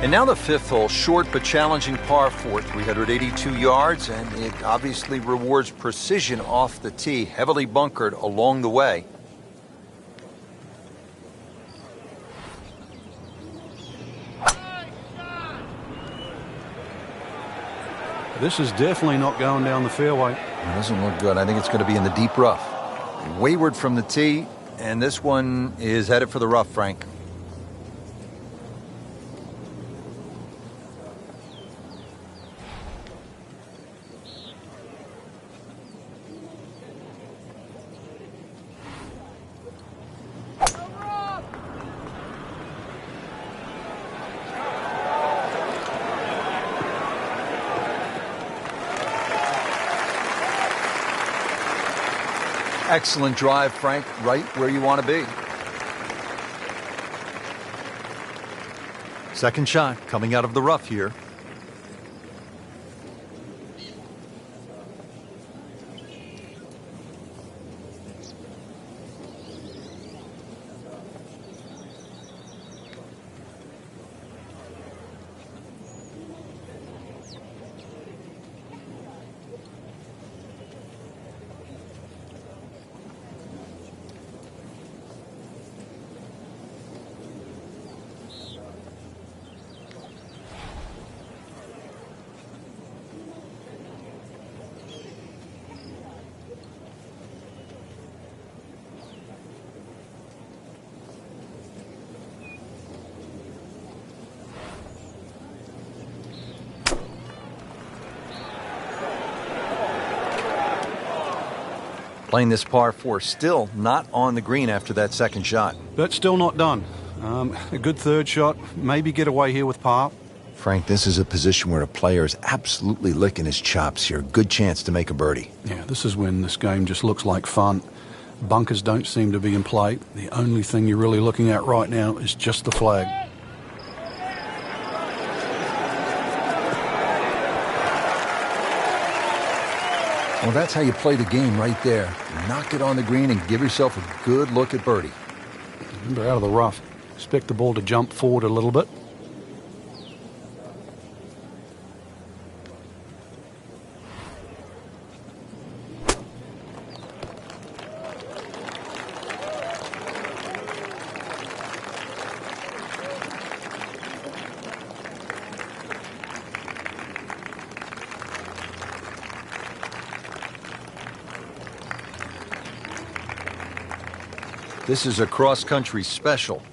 And now the fifth hole, short but challenging par 4, 382 yards, and it obviously rewards precision off the tee, heavily bunkered along the way. This is definitely not going down the fairway. It doesn't look good. I think it's going to be in the deep rough. Wayward from the tee, and this one is headed for the rough, Frank. Excellent drive, Frank, right where you want to be. Second shot coming out of the rough here. Playing this par 4, still not on the green after that second shot. But still not done. A good third shot, maybe get away here with par. Frank, this is a position where a player is absolutely licking his chops here. Good chance to make a birdie. Yeah, this is when this game just looks like fun. Bunkers don't seem to be in play. The only thing you're really looking at right now is just the flag. Well, that's how you play the game right there. Knock it on the green and give yourself a good look at birdie. Remember, out of the rough. Expect the ball to jump forward a little bit. This is a cross-country special.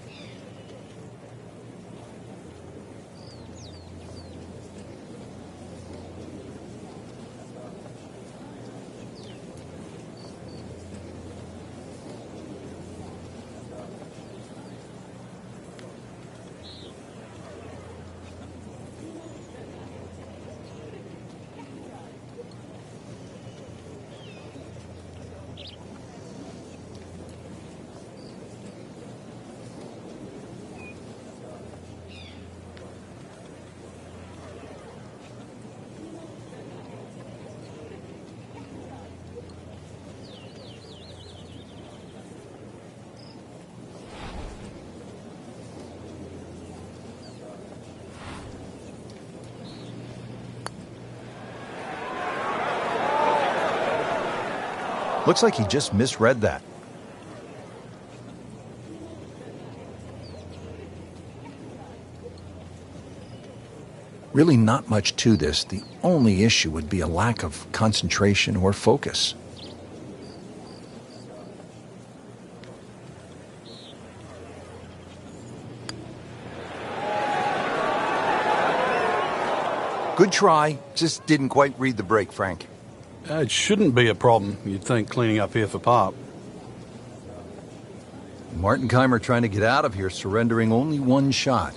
Looks like he just misread that. Really not much to this. The only issue would be a lack of concentration or focus. Good try, just didn't quite read the break, Frank. It shouldn't be a problem, you'd think, cleaning up here for Pop. Martinkeimer trying to get out of here, surrendering only one shot.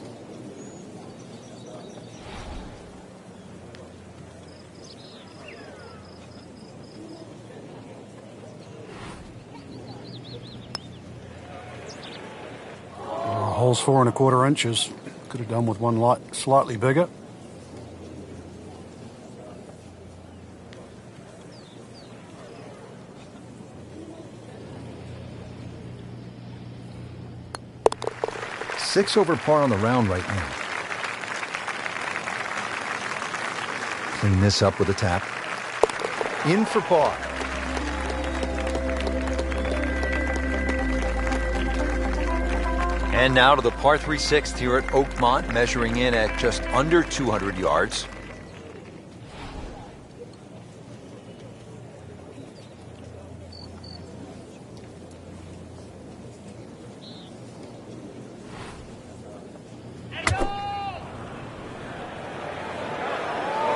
Hole's 4 1/4 inches. Could have done with one light slightly bigger. Six over par on the round right now. Clean this up with a tap. In for par. And now to the par 3 6th here at Oakmont, measuring in at just under 200 yards.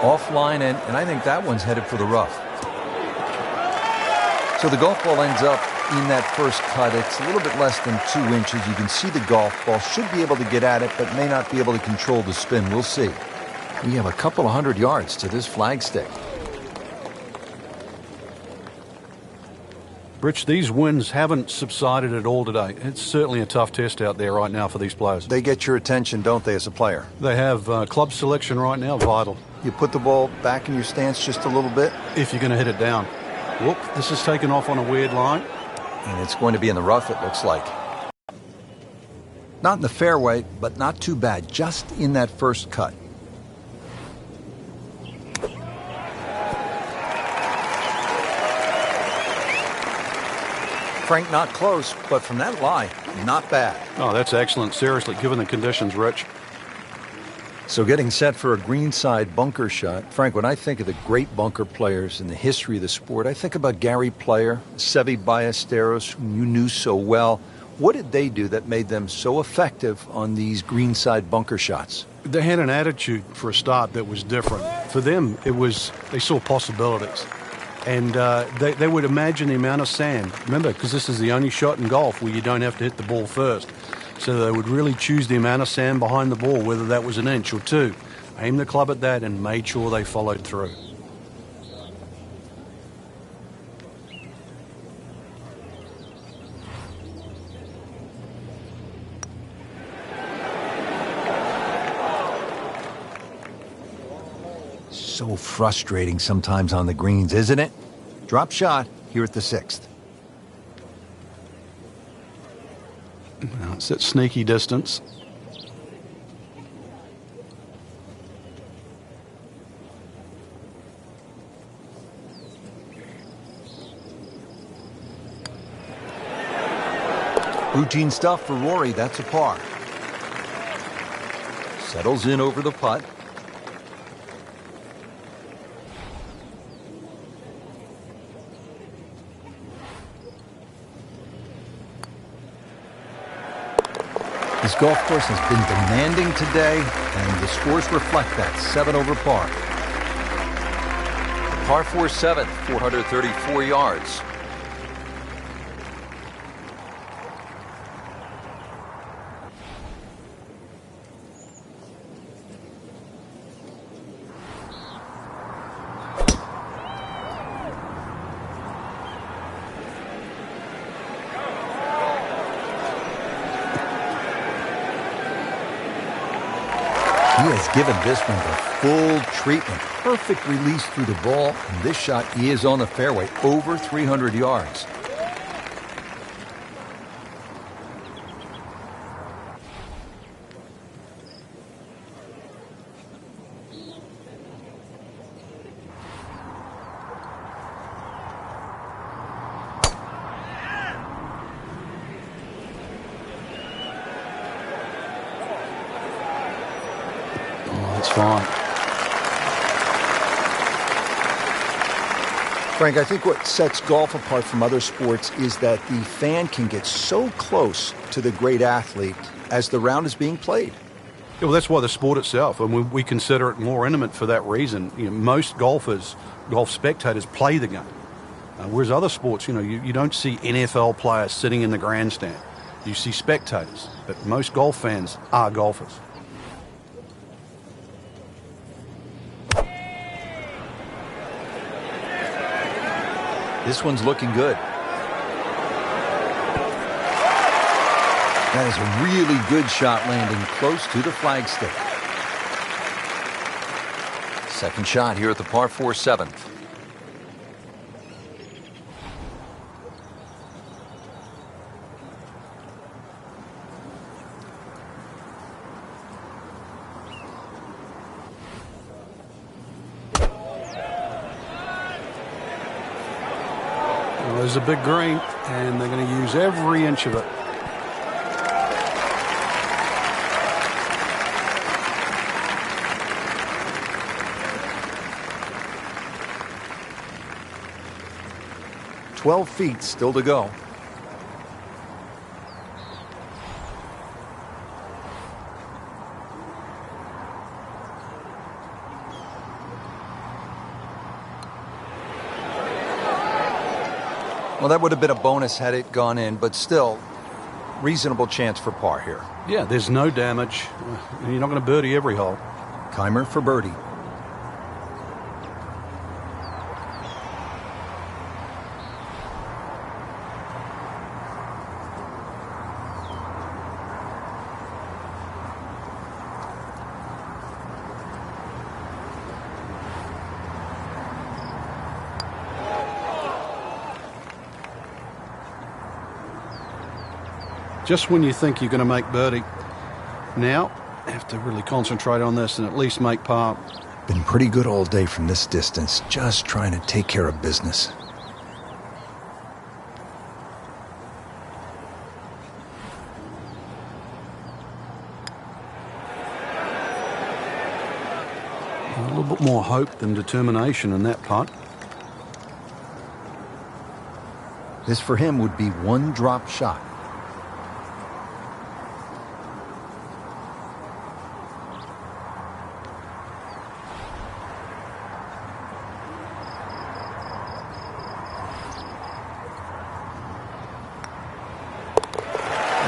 Offline, and I think that one's headed for the rough. So the golf ball ends up in that first cut. It's a little bit less than 2 inches. You can see the golf ball. Should be able to get at it, but may not be able to control the spin. We'll see. We have a couple of 100 yards to this flagstick. Rich, these winds haven't subsided at all today. It's certainly a tough test out there right now for these players. They get your attention, don't they, as a player? They have club selection right now, vital. You put the ball back in your stance just a little bit. If you're going to hit it down. Whoop, this is taken off on a weird line. And it's going to be in the rough, it looks like. Not in the fairway, but not too bad. Just in that first cut. Frank, not close, but from that lie, not bad. Oh, that's excellent. Seriously, given the conditions, Rich. So getting set for a greenside bunker shot. Frank, when I think of the great bunker players in the history of the sport, I think about Gary Player, Seve Ballesteros, whom you knew so well. What did they do that made them so effective on these greenside bunker shots? They had an attitude for a start that was different. For them, it was they saw possibilities. And they would imagine the amount of sand. Remember, because this is the only shot in golf where you don't have to hit the ball first. So they would really choose the amount of sand behind the ball, whether that was an inch or two. Aimed the club at that and made sure they followed through. So frustrating sometimes on the greens, isn't it? Drop shot here at the 6th. Now it's at sneaky distance. Routine stuff for Rory, that's a par. Settles in over the putt. This golf course has been demanding today, and the scores reflect that. 7 over par. Par 4 7th, 434 yards. He has given this one the full treatment. Perfect release through the ball. And this shot, he is on the fairway, over 300 yards. Fine. Frank, I think what sets golf apart from other sports is that the fan can get so close to the great athlete as the round is being played. Yeah, well, that's why the sport itself, and we consider it more intimate for that reason. You know, most golf spectators play the game, whereas other sports, you don't see NFL players sitting in the grandstand. You see spectators, but most golf fans are golfers. This one's looking good. That is a really good shot landing close to the flagstick. Second shot here at the Par 4 7th. There's a big green, and they're going to use every inch of it. "12 feet still to go." Well, that would have been a bonus had it gone in, but still, reasonable chance for par here. Yeah, there's no damage. You're not going to birdie every hole. Keimer for birdie. Just when you think you're going to make birdie, now have to really concentrate on this and at least make par. Been pretty good all day from this distance, just trying to take care of business. A little bit more hope than determination in that putt. This for him would be one drop shot.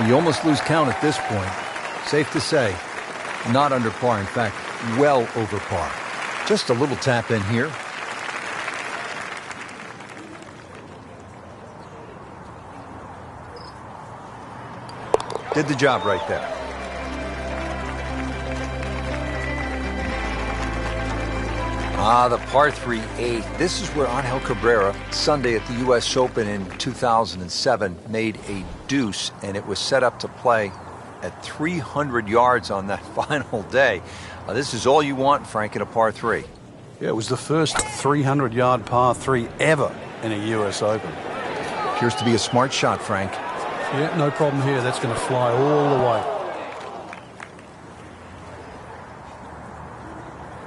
You almost lose count at this point. Safe to say, not under par. In fact, well over par. Just a little tap in here. Did the job right there. The Par 3 8th. This is where Angel Cabrera, Sunday at the U.S. Open in 2007, made a deuce, and it was set up to play at 300 yards on that final day. This is all you want, Frank, in a Par 3. Yeah, it was the first 300-yard Par 3 ever in a U.S. Open. Appears to be a smart shot, Frank. Yeah, no problem here. That's going to fly all the way.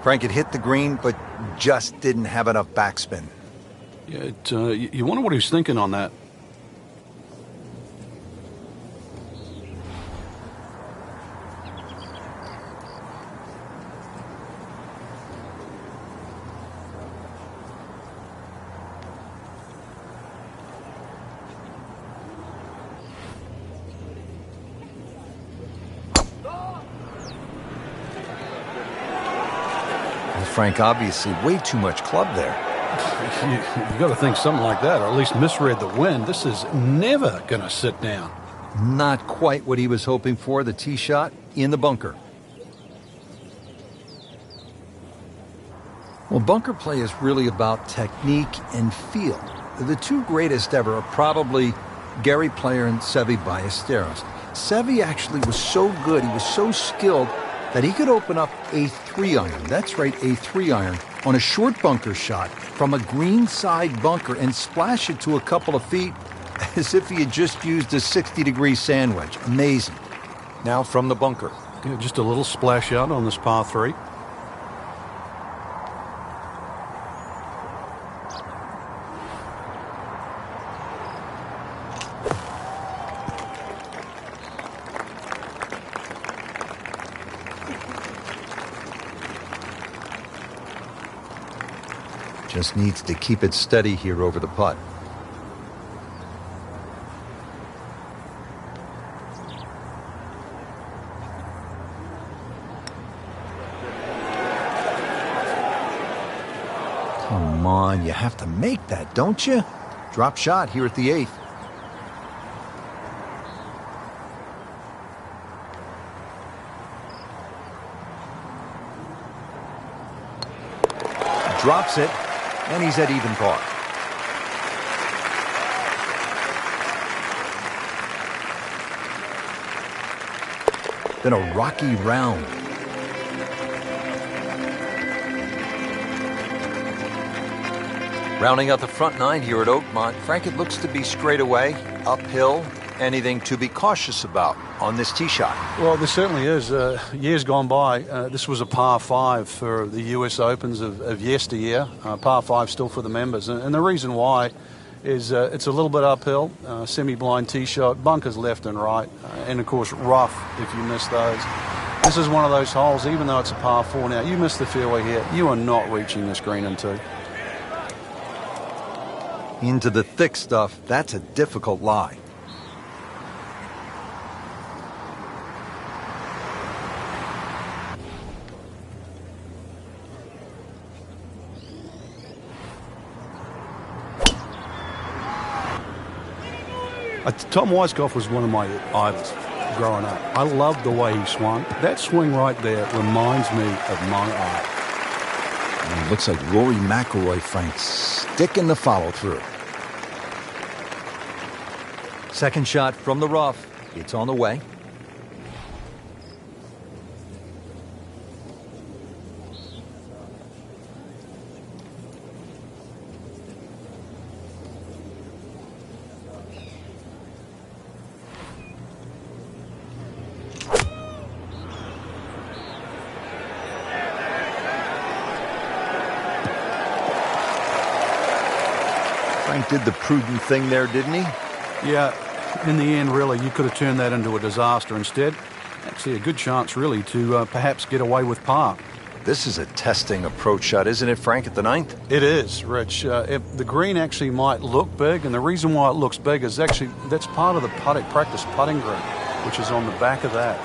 Frank, it hit the green, but just didn't have enough backspin. Yeah, you wonder what he was thinking on that. Frank, obviously way too much club there. You got to think something like that, or at least misread the wind. This is never going to sit down. Not quite what he was hoping for. The tee shot in the bunker. Well, bunker play is really about technique and feel. The two greatest ever are probably Gary Player and Seve Ballesteros. Seve actually was so good, he was so skilled, that he could open up a 3-iron, that's right, a 3-iron, on a short bunker shot from a green side bunker and splash it to a couple of feet as if he had just used a 60-degree sand wedge. Amazing. Now from the bunker. Yeah, just a little splash out on this par 3. Just needs to keep it steady here over the putt. Come on, you have to make that, don't you? Drop shot here at the 8th. Drops it, and he's at even par. Been a rocky round. Rounding out the front 9 here at Oakmont, Frank, it looks to be straight away, uphill. Anything to be cautious about on this tee shot? Well, there certainly is. Years gone by, this was a par 5 for the US Opens of yesteryear. Par 5 still for the members. And the reason why is it's a little bit uphill, semi-blind tee shot, bunkers left and right, and of course rough if you miss those. This is one of those holes, even though it's a par 4 now, you miss the fairway here, you are not reaching this green in 2. Into the thick stuff, that's a difficult lie. Tom Weiskopf was one of my idols growing up. I loved the way he swung. That swing right there reminds me of my eye. And it looks like Rory McIlroy, Frank, sticking the follow-through. Second shot from the rough. It's on the way. Frank did the prudent thing there, didn't he? Yeah, in the end, really, you could have turned that into a disaster instead. Actually, a good chance, really, to perhaps get away with par. This is a testing approach shot, isn't it, Frank, at the 9th? It is, Rich. The green actually might look big, and the reason why it looks big is actually that's part of the practice putting green, which is on the back of that.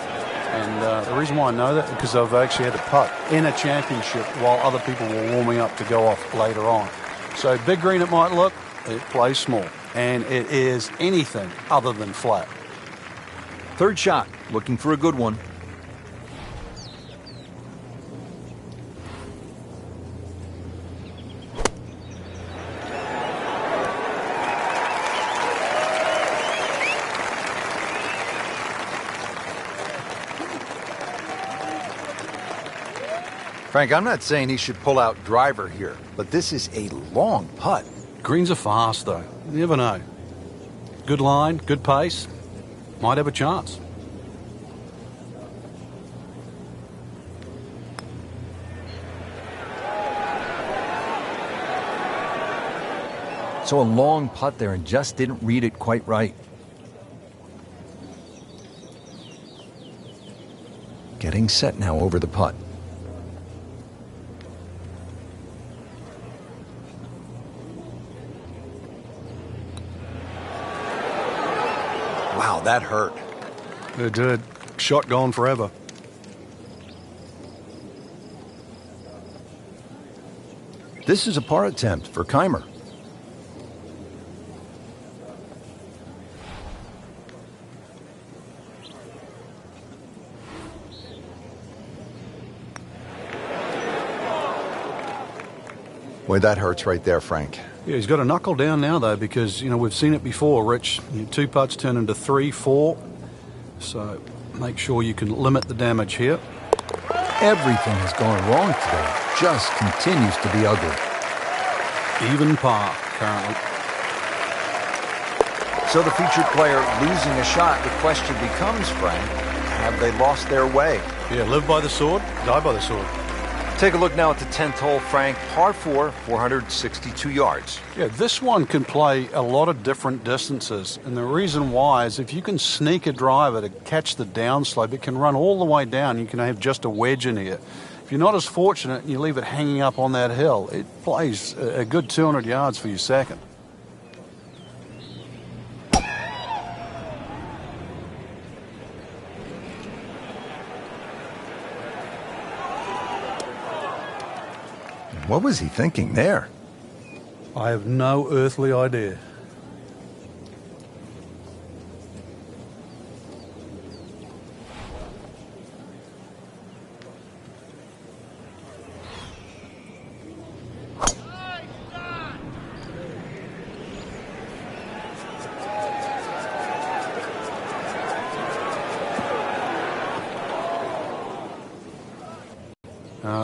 And the reason why I know that is because I've actually had to putt in a championship while other people were warming up to go off later on. So big green it might look, it plays small. And it is anything other than flat. Third shot, looking for a good one. Frank, I'm not saying he should pull out driver here, but this is a long putt. Greens are fast, though. You never know. Good line, good pace. Might have a chance. So a long putt there and just didn't read it quite right. Getting set now over the putt. Wow, that hurt. It did. Shot gone forever. This is a par attempt for Keimer. Boy, that hurts right there, Frank. Yeah, he's got to knuckle down now, though, because, you know, we've seen it before, Rich. Two putts turn into 3, 4. So make sure you can limit the damage here. Everything has gone wrong today. Just continues to be ugly. Even par, currently. So the featured player losing a shot, the question becomes, Frank, have they lost their way? Yeah, live by the sword, die by the sword. Take a look now at the 10th hole, Frank. Par 4, 462 yards. Yeah, this one can play a lot of different distances. And the reason why is if you can sneak a driver to catch the downslope, it can run all the way down. You can have just a wedge in here. If you're not as fortunate and you leave it hanging up on that hill, it plays a good 200 yards for your second. What was he thinking there? I have no earthly idea.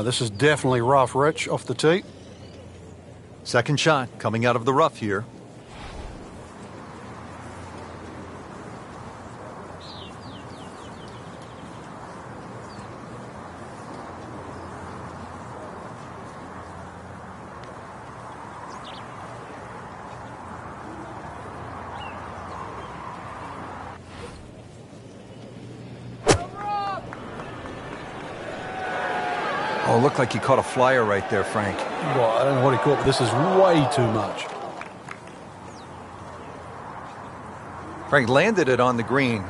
This is definitely rough, Rich, off the tee. Second shot coming out of the rough here. Oh, looked like he caught a flyer right there, Frank. Well, I don't know what he caught, but this is way too much. Frank landed it on the green.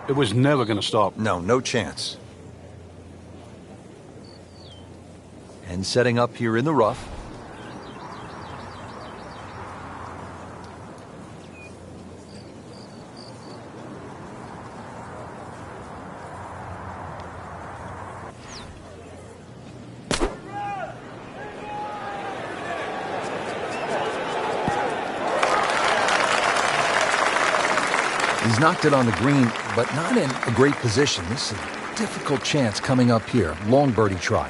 It was never going to stop. No chance. And setting up here in the rough. He's knocked it on the green, but not in a great position. This is a difficult chance coming up here. Long birdie try.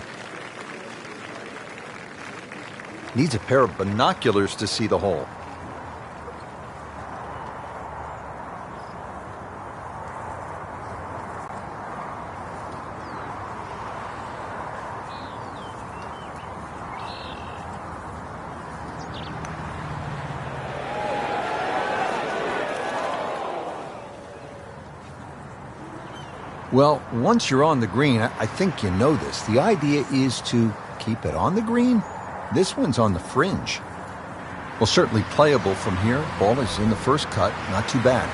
Needs a pair of binoculars to see the hole. Well, once you're on the green, I think you know this. The idea is to keep it on the green. This one's on the fringe. Well, certainly playable from here. Ball is in the first cut. Not too bad.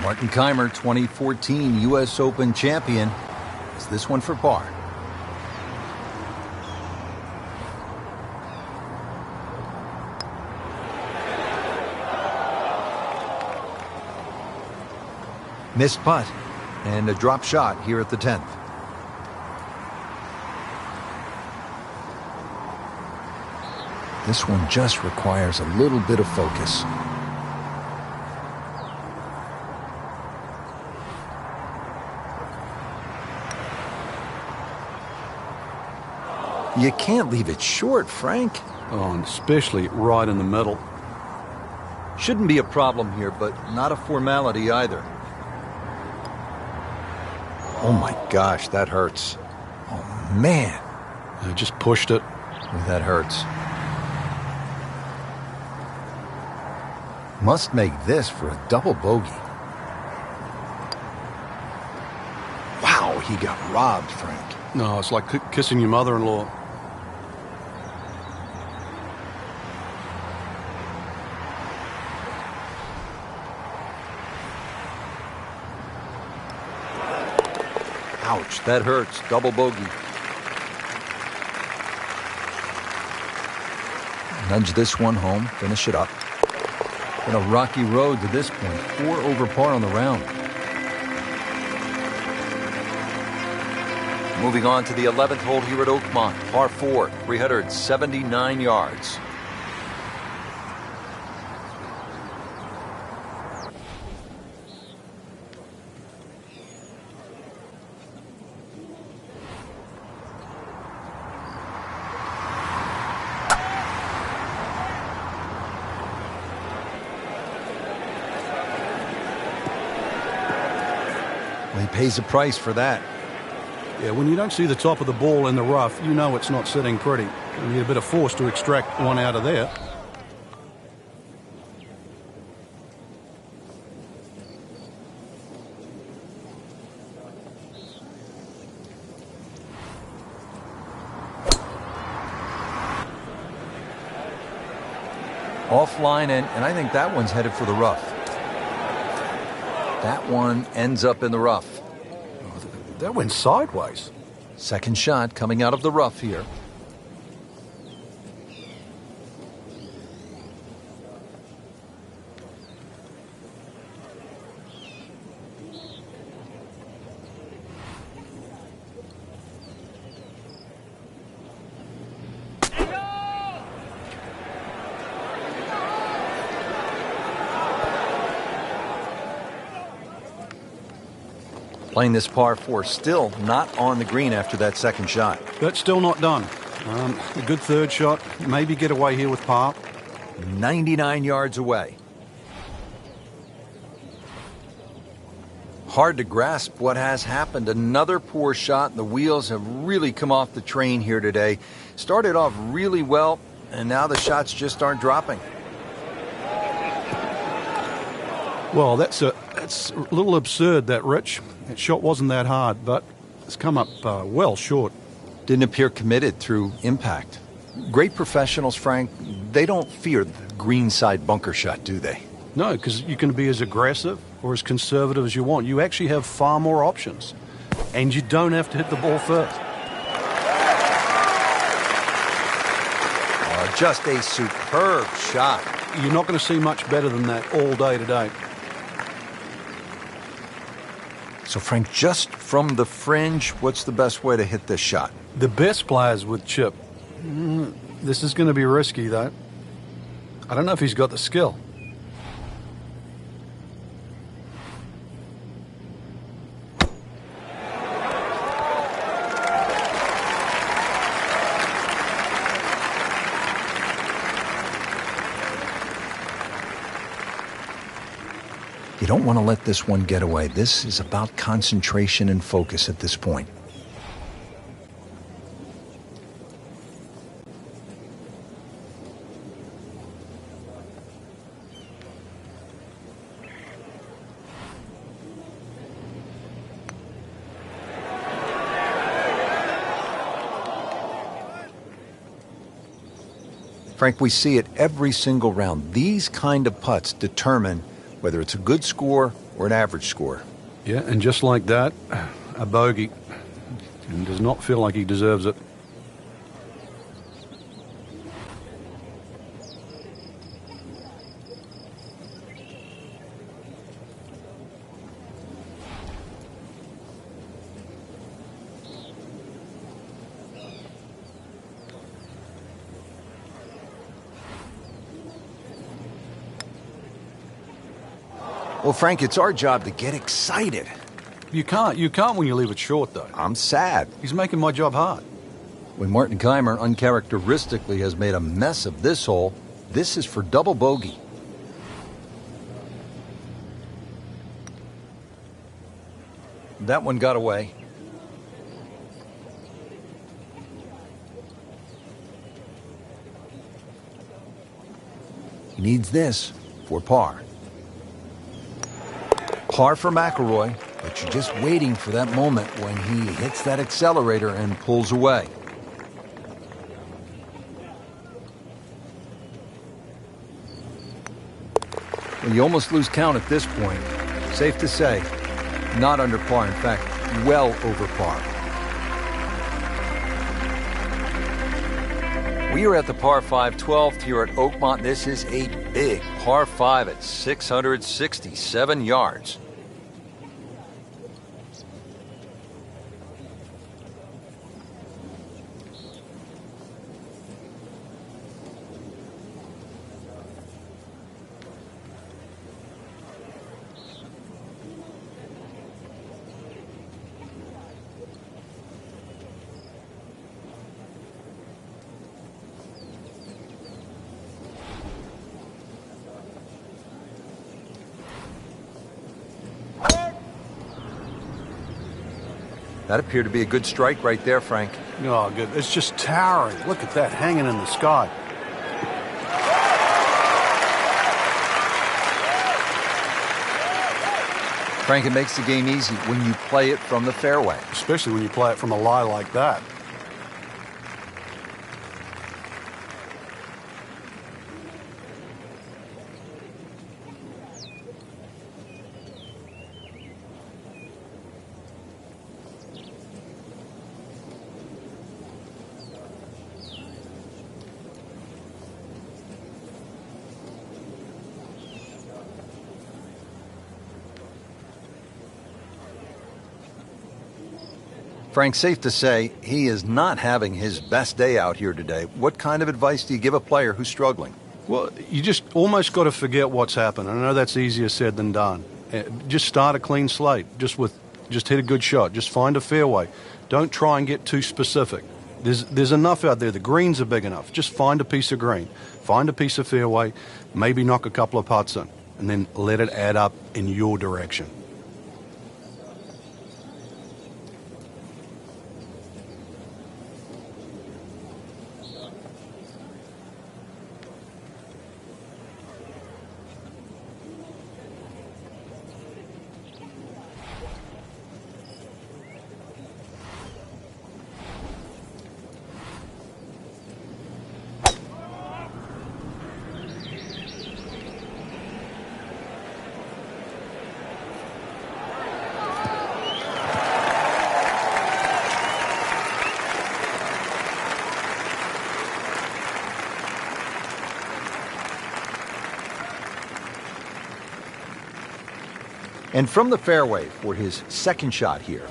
Martin Keimer, 2014 U.S. Open champion. Is this one for par? Missed putt and a drop shot here at the 10th. This one just requires a little bit of focus. You can't leave it short, Frank. Oh, and especially right in the middle. Shouldn't be a problem here, but not a formality either. Oh my gosh, that hurts. Oh man. I just pushed it. That hurts. Must make this for a double bogey. Wow, he got robbed, Frank. No, it's like kissing your mother-in-law. Ouch, that hurts. Double bogey. Nudge this one home, finish it up. Been a rocky road to this point. 4 over par on the round. Moving on to the 11th hole here at Oakmont. Par 4, 379 yards. He pays a price for that. Yeah, when you don't see the top of the ball in the rough, you know it's not sitting pretty. You need a bit of force to extract one out of there. Offline, and I think that one's headed for the rough. That one ends up in the rough. That went sideways. Second shot coming out of the rough here. Playing this par 4, still not on the green after that second shot. That's still not done. A good third shot. Maybe get away here with par. 99 yards away. Hard to grasp what has happened. Another poor shot, and the wheels have really come off the train here today. Started off really well, and now the shots just aren't dropping. Well, that's a little absurd, that, Rich. That shot wasn't that hard, but it's come up well short. Didn't appear committed through impact. Great professionals, Frank, they don't fear the greenside bunker shot, do they? No, because you can be as aggressive or as conservative as you want. You actually have far more options, and you don't have to hit the ball first. Just a superb shot. You're not going to see much better than that all day today. So, Frank, just from the fringe, what's the best way to hit this shot? The best players with chip. This is going to be risky, though. I don't know if he's got the skill. You don't want to let this one get away. This is about concentration and focus at this point. Frank, we see it every single round. These kind of putts determine whether it's a good score or an average score. Yeah, and just like that, a bogey. And does not feel like he deserves it. Well, Frank, it's our job to get excited. You can't when you leave it short, though. I'm sad. He's making my job hard. When Martin Keimer uncharacteristically has made a mess of this hole, this is for double bogey. that one got away. He needs this for par. Par for McIlroy, but you're just waiting for that moment when he hits that accelerator and pulls away. Well, you almost lose count at this point. Safe to say, not under par. In fact, well over par. We are at the par 5 12th here at Oakmont. This is a big par 5 at 667 yards. That appeared to be a good strike right there, Frank. Oh, good. It's just towering. Look at that hanging in the sky. Frank, it makes the game easy when you play it from the fairway. Especially when you play it from a lie like that. Frank, safe to say he is not having his best day out here today. What kind of advice do you give a player who's struggling? Well, you just almost got to forget what's happened. I know that's easier said than done. Just start a clean slate. Just hit a good shot. Just find a fairway. Don't try and get too specific. There's enough out there. The greens are big enough. Just find a piece of green. Find a piece of fairway. Maybe knock a couple of putts in. And then let it add up in your direction. And from the fairway for his second shot here.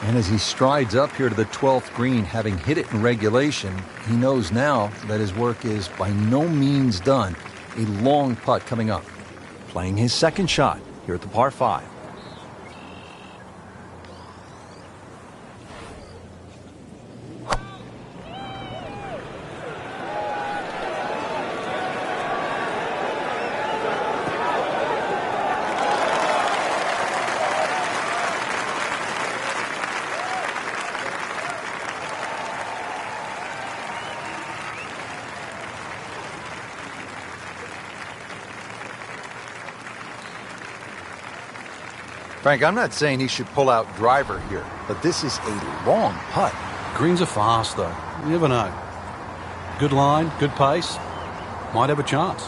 And as he strides up here to the 12th green, having hit it in regulation, he knows now that his work is by no means done. A long putt coming up. Playing his second shot here at the par 5. Frank, I'm not saying he should pull out driver here, but this is a long putt. Greens are fast, though. You never know. Good line, good pace. Might have a chance.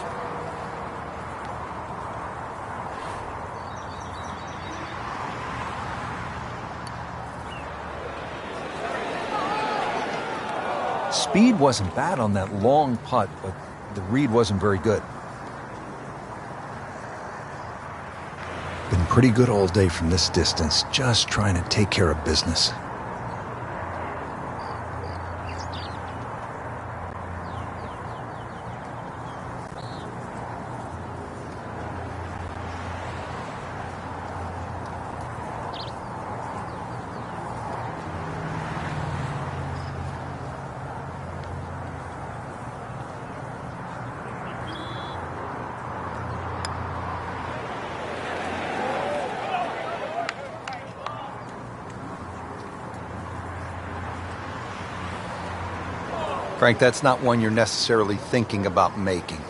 Speed wasn't bad on that long putt, but the read wasn't very good. Been pretty good all day from this distance, just trying to take care of business. Frank, that's not one you're necessarily thinking about making.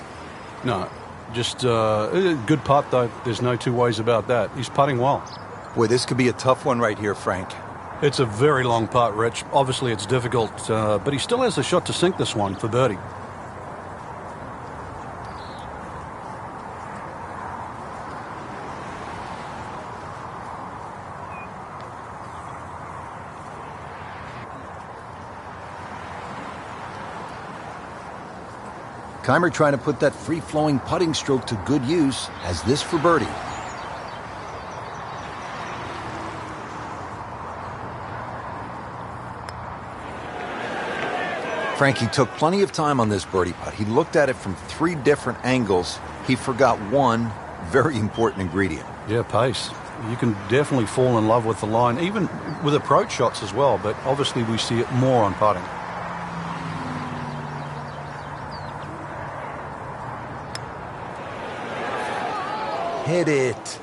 No, just a good putt, though. There's no two ways about that. He's putting well. Boy, this could be a tough one right here, Frank. It's a very long putt, Rich. Obviously, it's difficult, but he still has a shot to sink this one for birdie. Keimer trying to put that free-flowing putting stroke to good use, has this for birdie. Frankie took plenty of time on this birdie putt. He looked at it from 3 different angles. He forgot one very important ingredient. Yeah, pace. You can definitely fall in love with the line, even with approach shots as well, but obviously we see it more on putting. Hit it.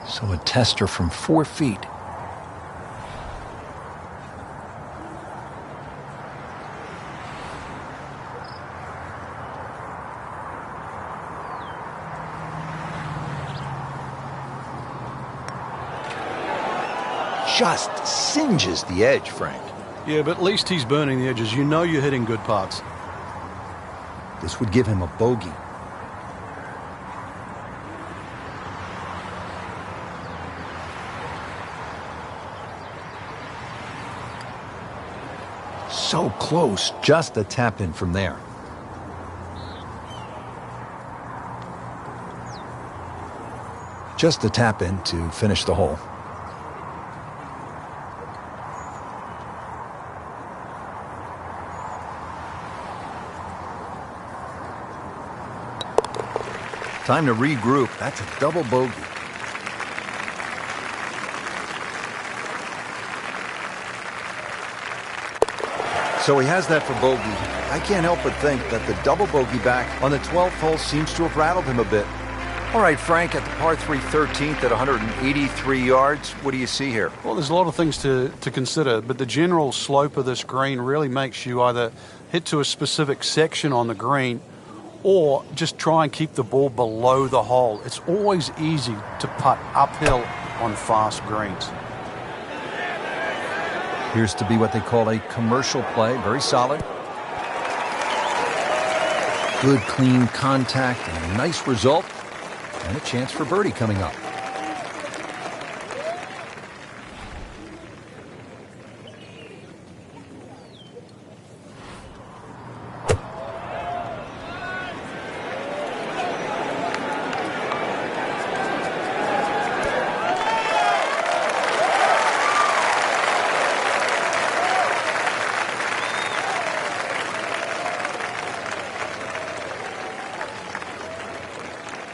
So a tester from 4 feet. Just singes the edge, Frank. Yeah, but at least he's burning the edges. You know you're hitting good putts. This would give him a bogey. So close, just a tap in from there. Just a tap in to finish the hole. Time to regroup. That's a double bogey. So he has that for bogey. I can't help but think that the double bogey back on the 12th hole seems to have rattled him a bit. All right, Frank, at the par 3 13th at 183 yards, what do you see here? Well, there's a lot of things to consider, but the general slope of this green really makes you either hit to a specific section on the green or just try and keep the ball below the hole. It's always easy to putt uphill on fast greens. Appears to be what they call a commercial play. Very solid. Good, clean contact and a nice result. And a chance for birdie coming up.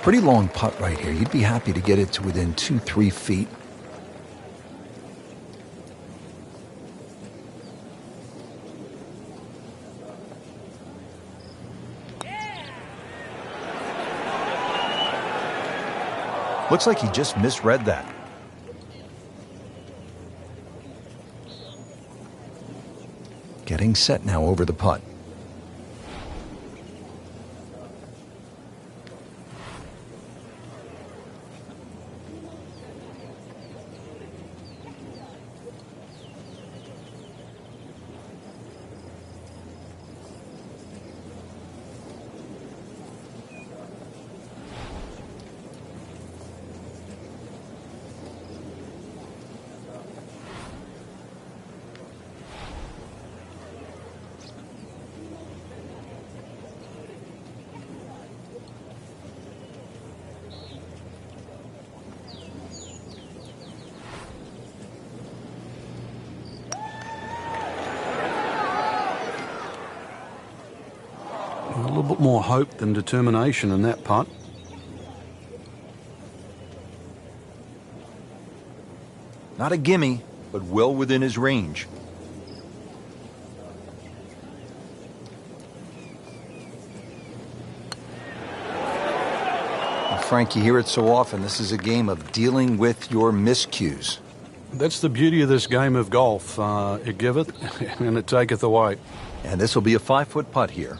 Pretty long putt right here. You'd be happy to get it to within 2-3 feet. Looks like he just misread that. Getting set now over the putt. A little bit more hope than determination in that putt. Not a gimme, but well within his range. Frank, you hear it so often. This is a game of dealing with your miscues. That's the beauty of this game of golf. It giveth and it taketh away. And this will be a 5-foot putt here.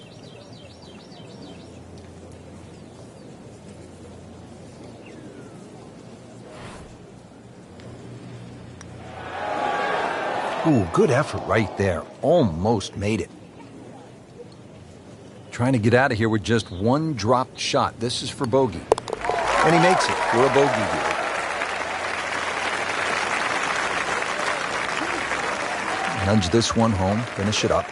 Ooh, good effort right there. Almost made it. Trying to get out of here with just one dropped shot. This is for bogey. And he makes it for a bogey here. Nudge this one home, finish it up.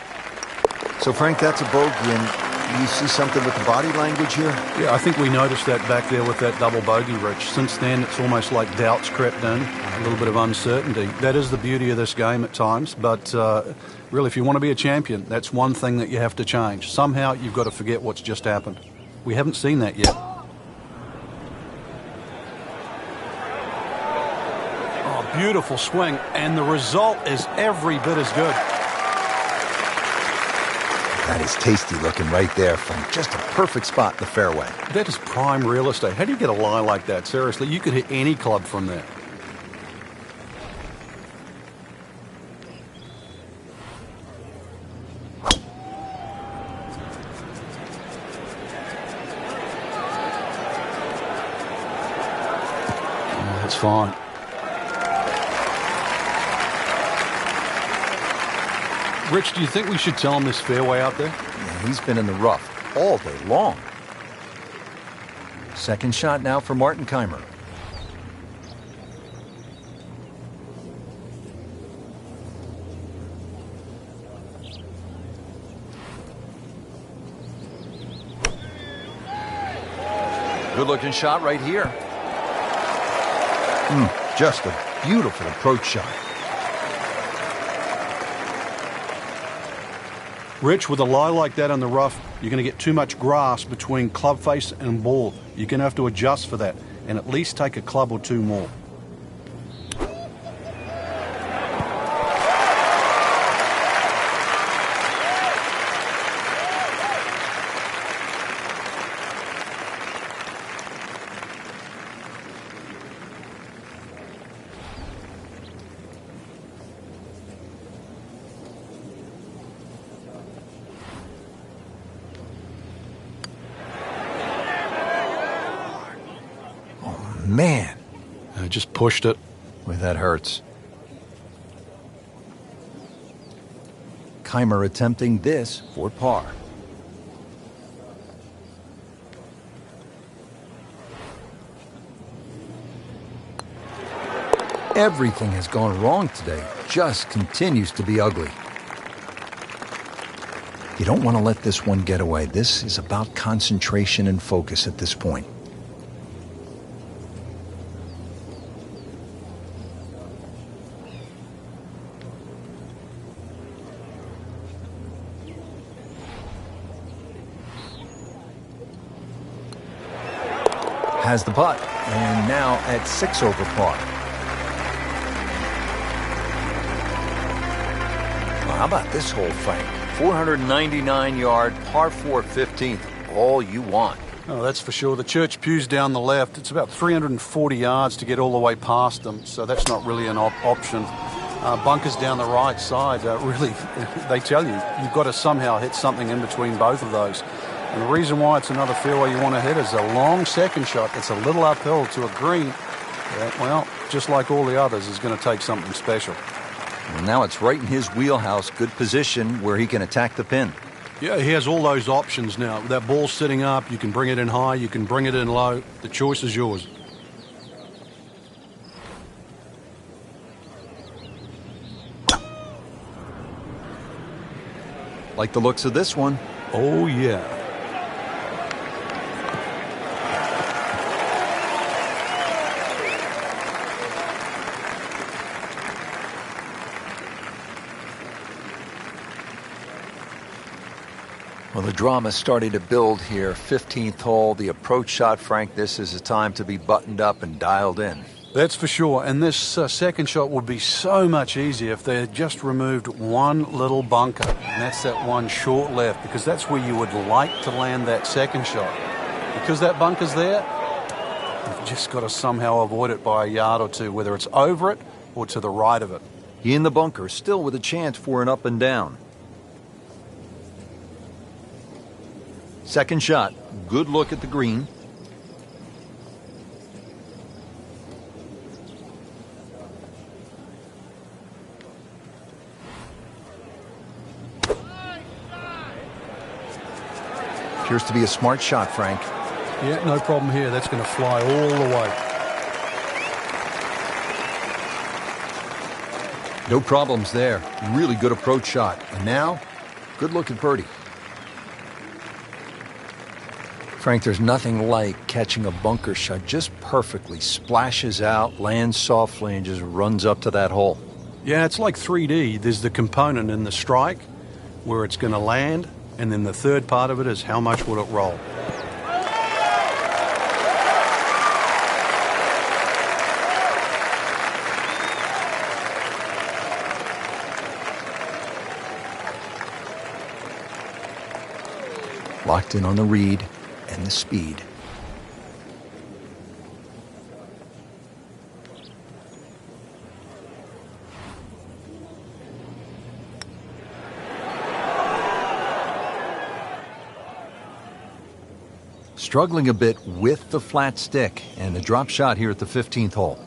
So, Frank, that's a bogey, and you see something with the body language here? Yeah, I think we noticed that back there with that double bogey, Rich. Since then, it's almost like doubts crept in, a little bit of uncertainty. That is the beauty of this game at times, but really, if you want to be a champion, that's one thing that you have to change. Somehow, you've got to forget what's just happened. We haven't seen that yet. Oh, beautiful swing, and the result is every bit as good. That is tasty looking right there from just a perfect spot in the fairway. That is prime real estate. How do you get a lie like that? Seriously, you could hit any club from there. That's fine. Rich, do you think we should tell him this fairway out there? Yeah, he's been in the rough all day long. Second shot now for Martin Keimer. Good looking shot right here. Just a beautiful approach shot. Rich, with a lie like that on the rough, you're going to get too much grass between club face and ball. You're going to have to adjust for that and at least take a club or two more. Man. I just pushed it. Boy, that hurts. Keimer attempting this for par. Everything has gone wrong today. Just continues to be ugly. You don't want to let this one get away. This is about concentration and focus at this point. Has the putt, and now at 6 over par. Well, how about this hole, Frank? 499-yard, par 4 15th, all you want. Oh, that's for sure. The church pews down the left. It's about 340 yards to get all the way past them, so that's not really an option. Bunkers down the right side, really, they tell you, you've got to somehow hit something in between both of those. And the reason why it's another fairway you want to hit is a long second shot. It's a little uphill to a green that, well, just like all the others, is going to take something special. Well, now it's right in his wheelhouse, good position where he can attack the pin. Yeah, he has all those options now. That ball's sitting up, you can bring it in high, you can bring it in low. The choice is yours. Like the looks of this one. Oh, yeah. Well, the drama's starting to build here. 15th hole, the approach shot, Frank. This is a time to be buttoned up and dialed in. That's for sure. And this second shot would be so much easier if they had just removed one little bunker. And that's that one short left, because that's where you would like to land that second shot. Because that bunker's there, You've just got to somehow avoid it by a yard or two, whether it's over it or to the right of it. He in the bunker, still with a chance for an up and down. Second shot, good look at the green. Appears to be a smart shot, Frank. Yeah, no problem here. That's going to fly all the way. No problems there. Really good approach shot. And now, good look at birdie. Frank, there's nothing like catching a bunker shot just perfectly. Splashes out, lands softly, and just runs up to that hole. Yeah, it's like 3D. There's the component in the strike where it's going to land, and then the third part of it is how much will it roll. Locked in on the read and the speed. Struggling a bit with the flat stick and the drop shot here at the 15th hole.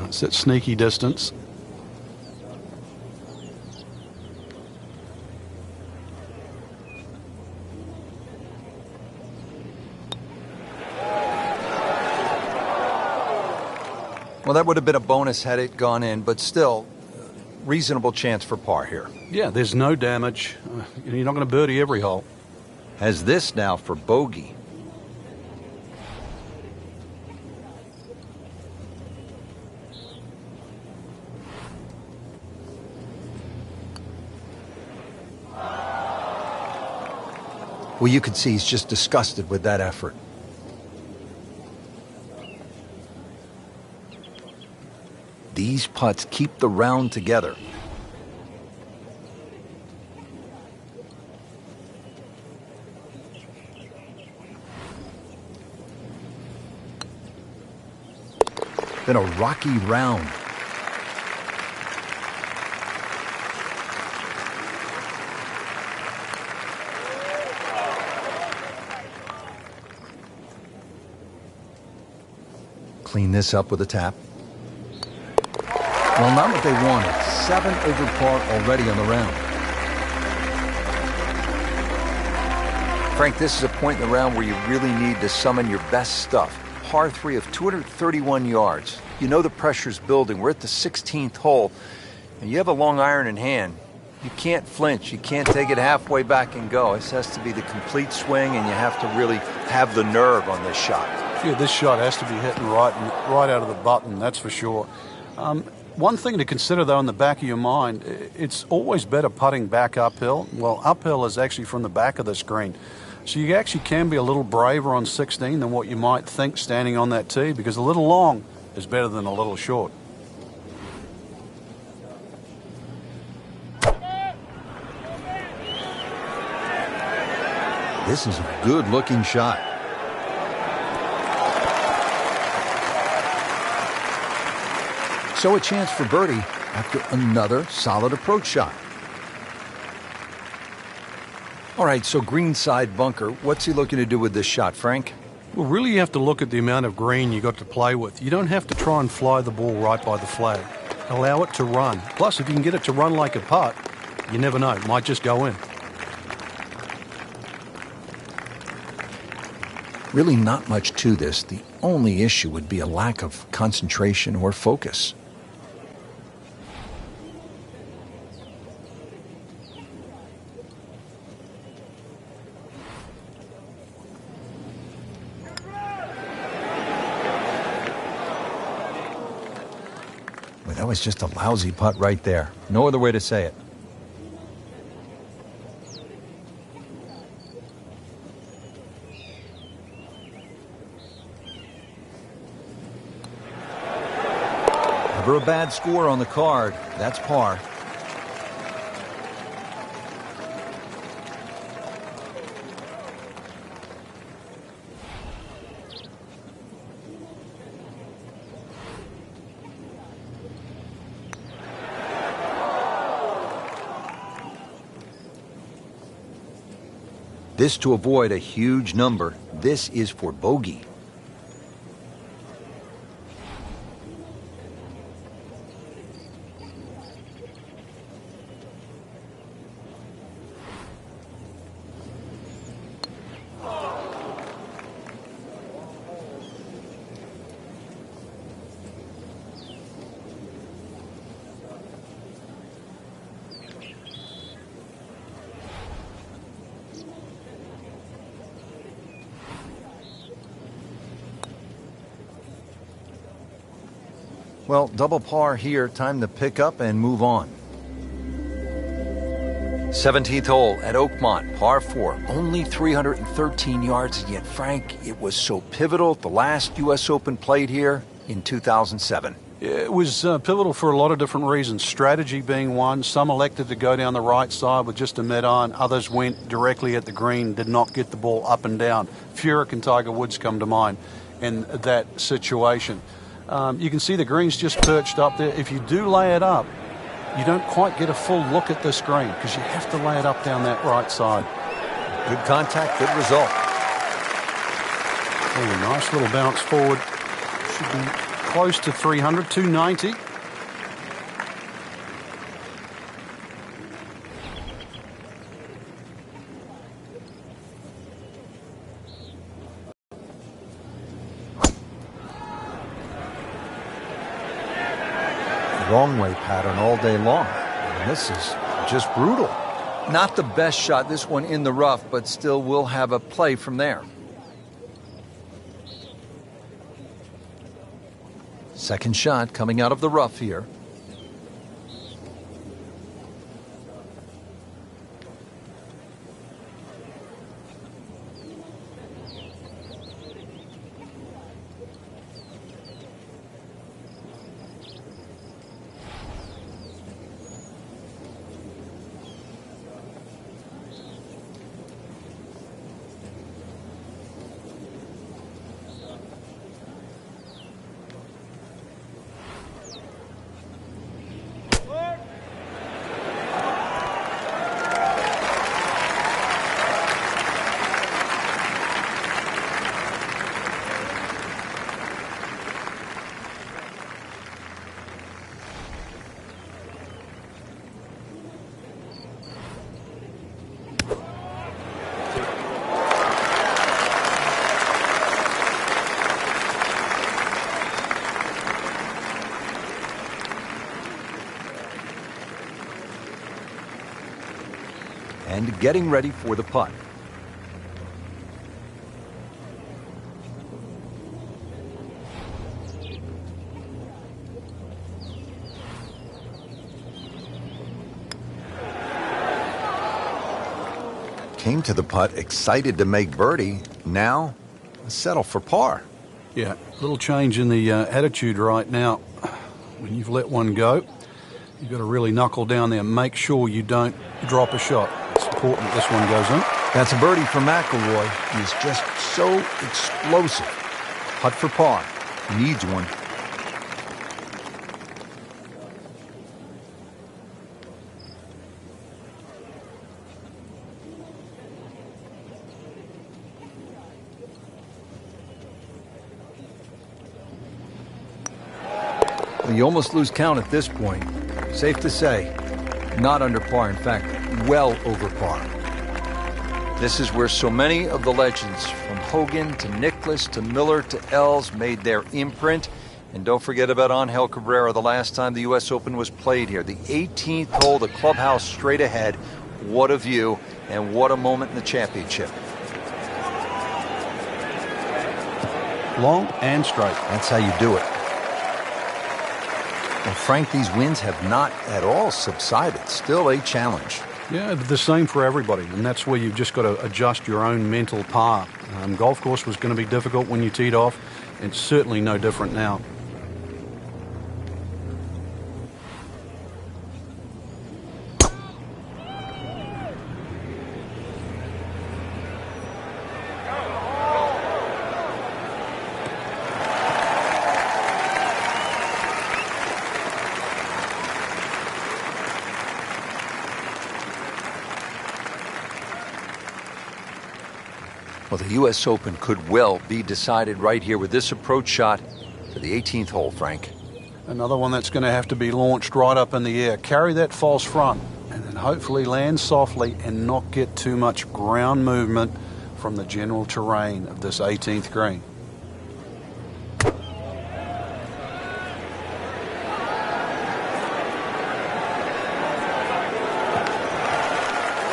It's at sneaky distance. Well, that would have been a bonus had it gone in, but still, reasonable chance for par here. Yeah, there's no damage. You're not going to birdie every hole. Has this now for bogey. Well, you could see he's just disgusted with that effort. These putts keep the round together. Been a rocky round. Clean this up with a tap. Well, not what they wanted. 7 over par already on the round. Frank, this is a point in the round where you really need to summon your best stuff. Par 3 of 231 yards. You know the pressure's building. We're at the 16th hole, and you have a long iron in hand. You can't flinch. You can't take it halfway back and go. This has to be the complete swing, and you have to really have the nerve on this shot. Yeah, this shot has to be hitting right out of the button, that's for sure. One thing to consider, though, in the back of your mind, it's always better putting back uphill. Well, uphill is actually from the back of the screen. So you actually can be a little braver on 16 than what you might think standing on that tee, because a little long is better than a little short. This is a good-looking shot. So a chance for birdie after another solid approach shot. All right, so greenside bunker. What's he looking to do with this shot, Frank? Well, really you have to look at the amount of green you got to play with. You don't have to try and fly the ball right by the flag. Allow it to run. Plus, if you can get it to run like a putt, you never know. It might just go in. Really not much to this. The only issue would be a lack of concentration or focus. Well, that was just a lousy putt right there. No other way to say it. Never a bad score on the card. That's par. This to avoid a huge number. This is for bogey. Well, double par here. Time to pick up and move on. 17th hole at Oakmont, par 4. Only 313 yards, and yet, Frank, it was so pivotal. The last U.S. Open played here in 2007. It was pivotal for a lot of different reasons. Strategy being one. Some elected to go down the right side with just a mid-iron. Others went directly at the green, did not get the ball up and down. Furyk and Tiger Woods come to mind in that situation. You can see the green's just perched up there. If you do lay it up, you don't quite get a full look at this green because you have to lay it up down that right side. Good contact, good result. Oh, nice little bounce forward. Should be close to 300, 290. Wrong way pattern all day long. And this is just brutal. Not the best shot, this one in the rough, but still will have a play from there. Second shot coming out of the rough here. And getting ready for the putt. Came to the putt excited to make birdie. Now, settle for par. Yeah, a little change in the attitude right now. When you've let one go, you've got to really knuckle down there and make sure you don't drop a shot. It's important that this one goes in. That's a birdie for McIlroy. He's just so explosive. Putt for par. Needs one. Well, you almost lose count at this point. Safe to say, not under par. In fact, well over par. This is where so many of the legends, from Hogan to Nicklaus to Miller to Els, made their imprint. And don't forget about Angel Cabrera, the last time the U.S. Open was played here. The 18th hole, the clubhouse straight ahead. What a view, and what a moment in the championship. Long and straight. That's how you do it. Well, Frank, these wins have not at all subsided. Still a challenge. Yeah, the same for everybody, and that's where you've just got to adjust your own mental par. Golf course was going to be difficult when you teed off. It's certainly no different now. Well, the U.S. Open could well be decided right here with this approach shot to the 18th hole, Frank. Another one that's going to have to be launched right up in the air. Carry that false front and then hopefully land softly and not get too much ground movement from the general terrain of this 18th green.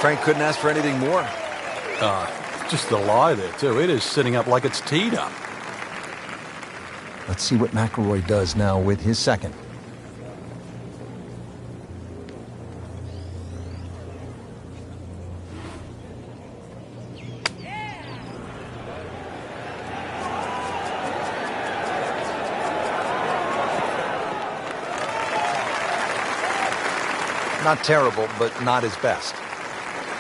Frank couldn't ask for anything more. Just the lie there, too. It is sitting up like it's teed up. Let's see what McIlroy does now with his second. Not terrible, but not his best.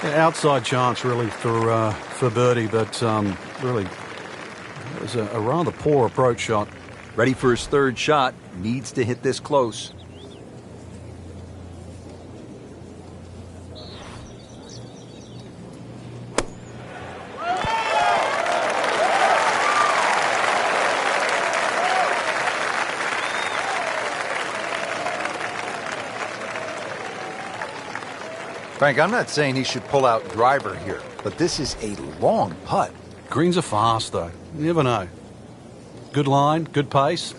Yeah, outside chance, really, for birdie, but really, it was a rather poor approach shot. Ready for his third shot. Needs to hit this close. Frank, I'm not saying he should pull out driver here, but this is a long putt. Greens are fast, though. You never know. Good line, good pace.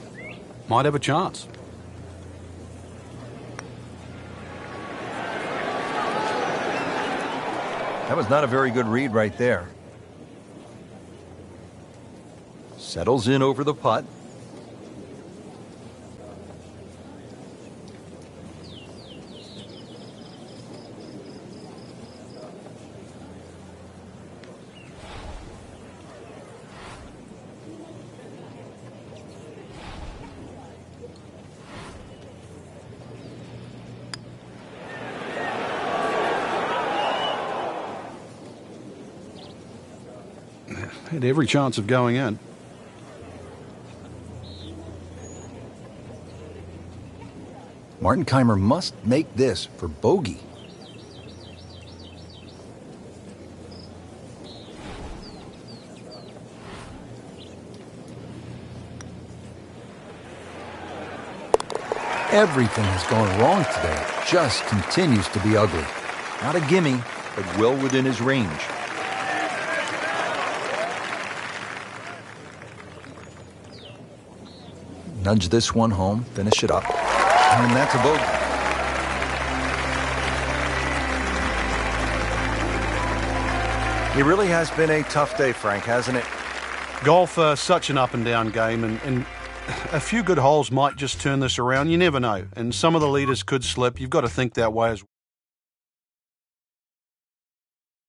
Might have a chance. That was not a very good read right there. Settles in over the putt. Had every chance of going in. Martin Kaymer must make this for bogey. Everything has gone wrong today. It just continues to be ugly. Not a gimme, but well within his range. Nudge this one home, finish it up, and that's a bogey. It really has been a tough day, Frank, hasn't it? Golf, such an up and down game, and a few good holes might just turn this around. You never know, and some of the leaders could slip. You've got to think that way as well.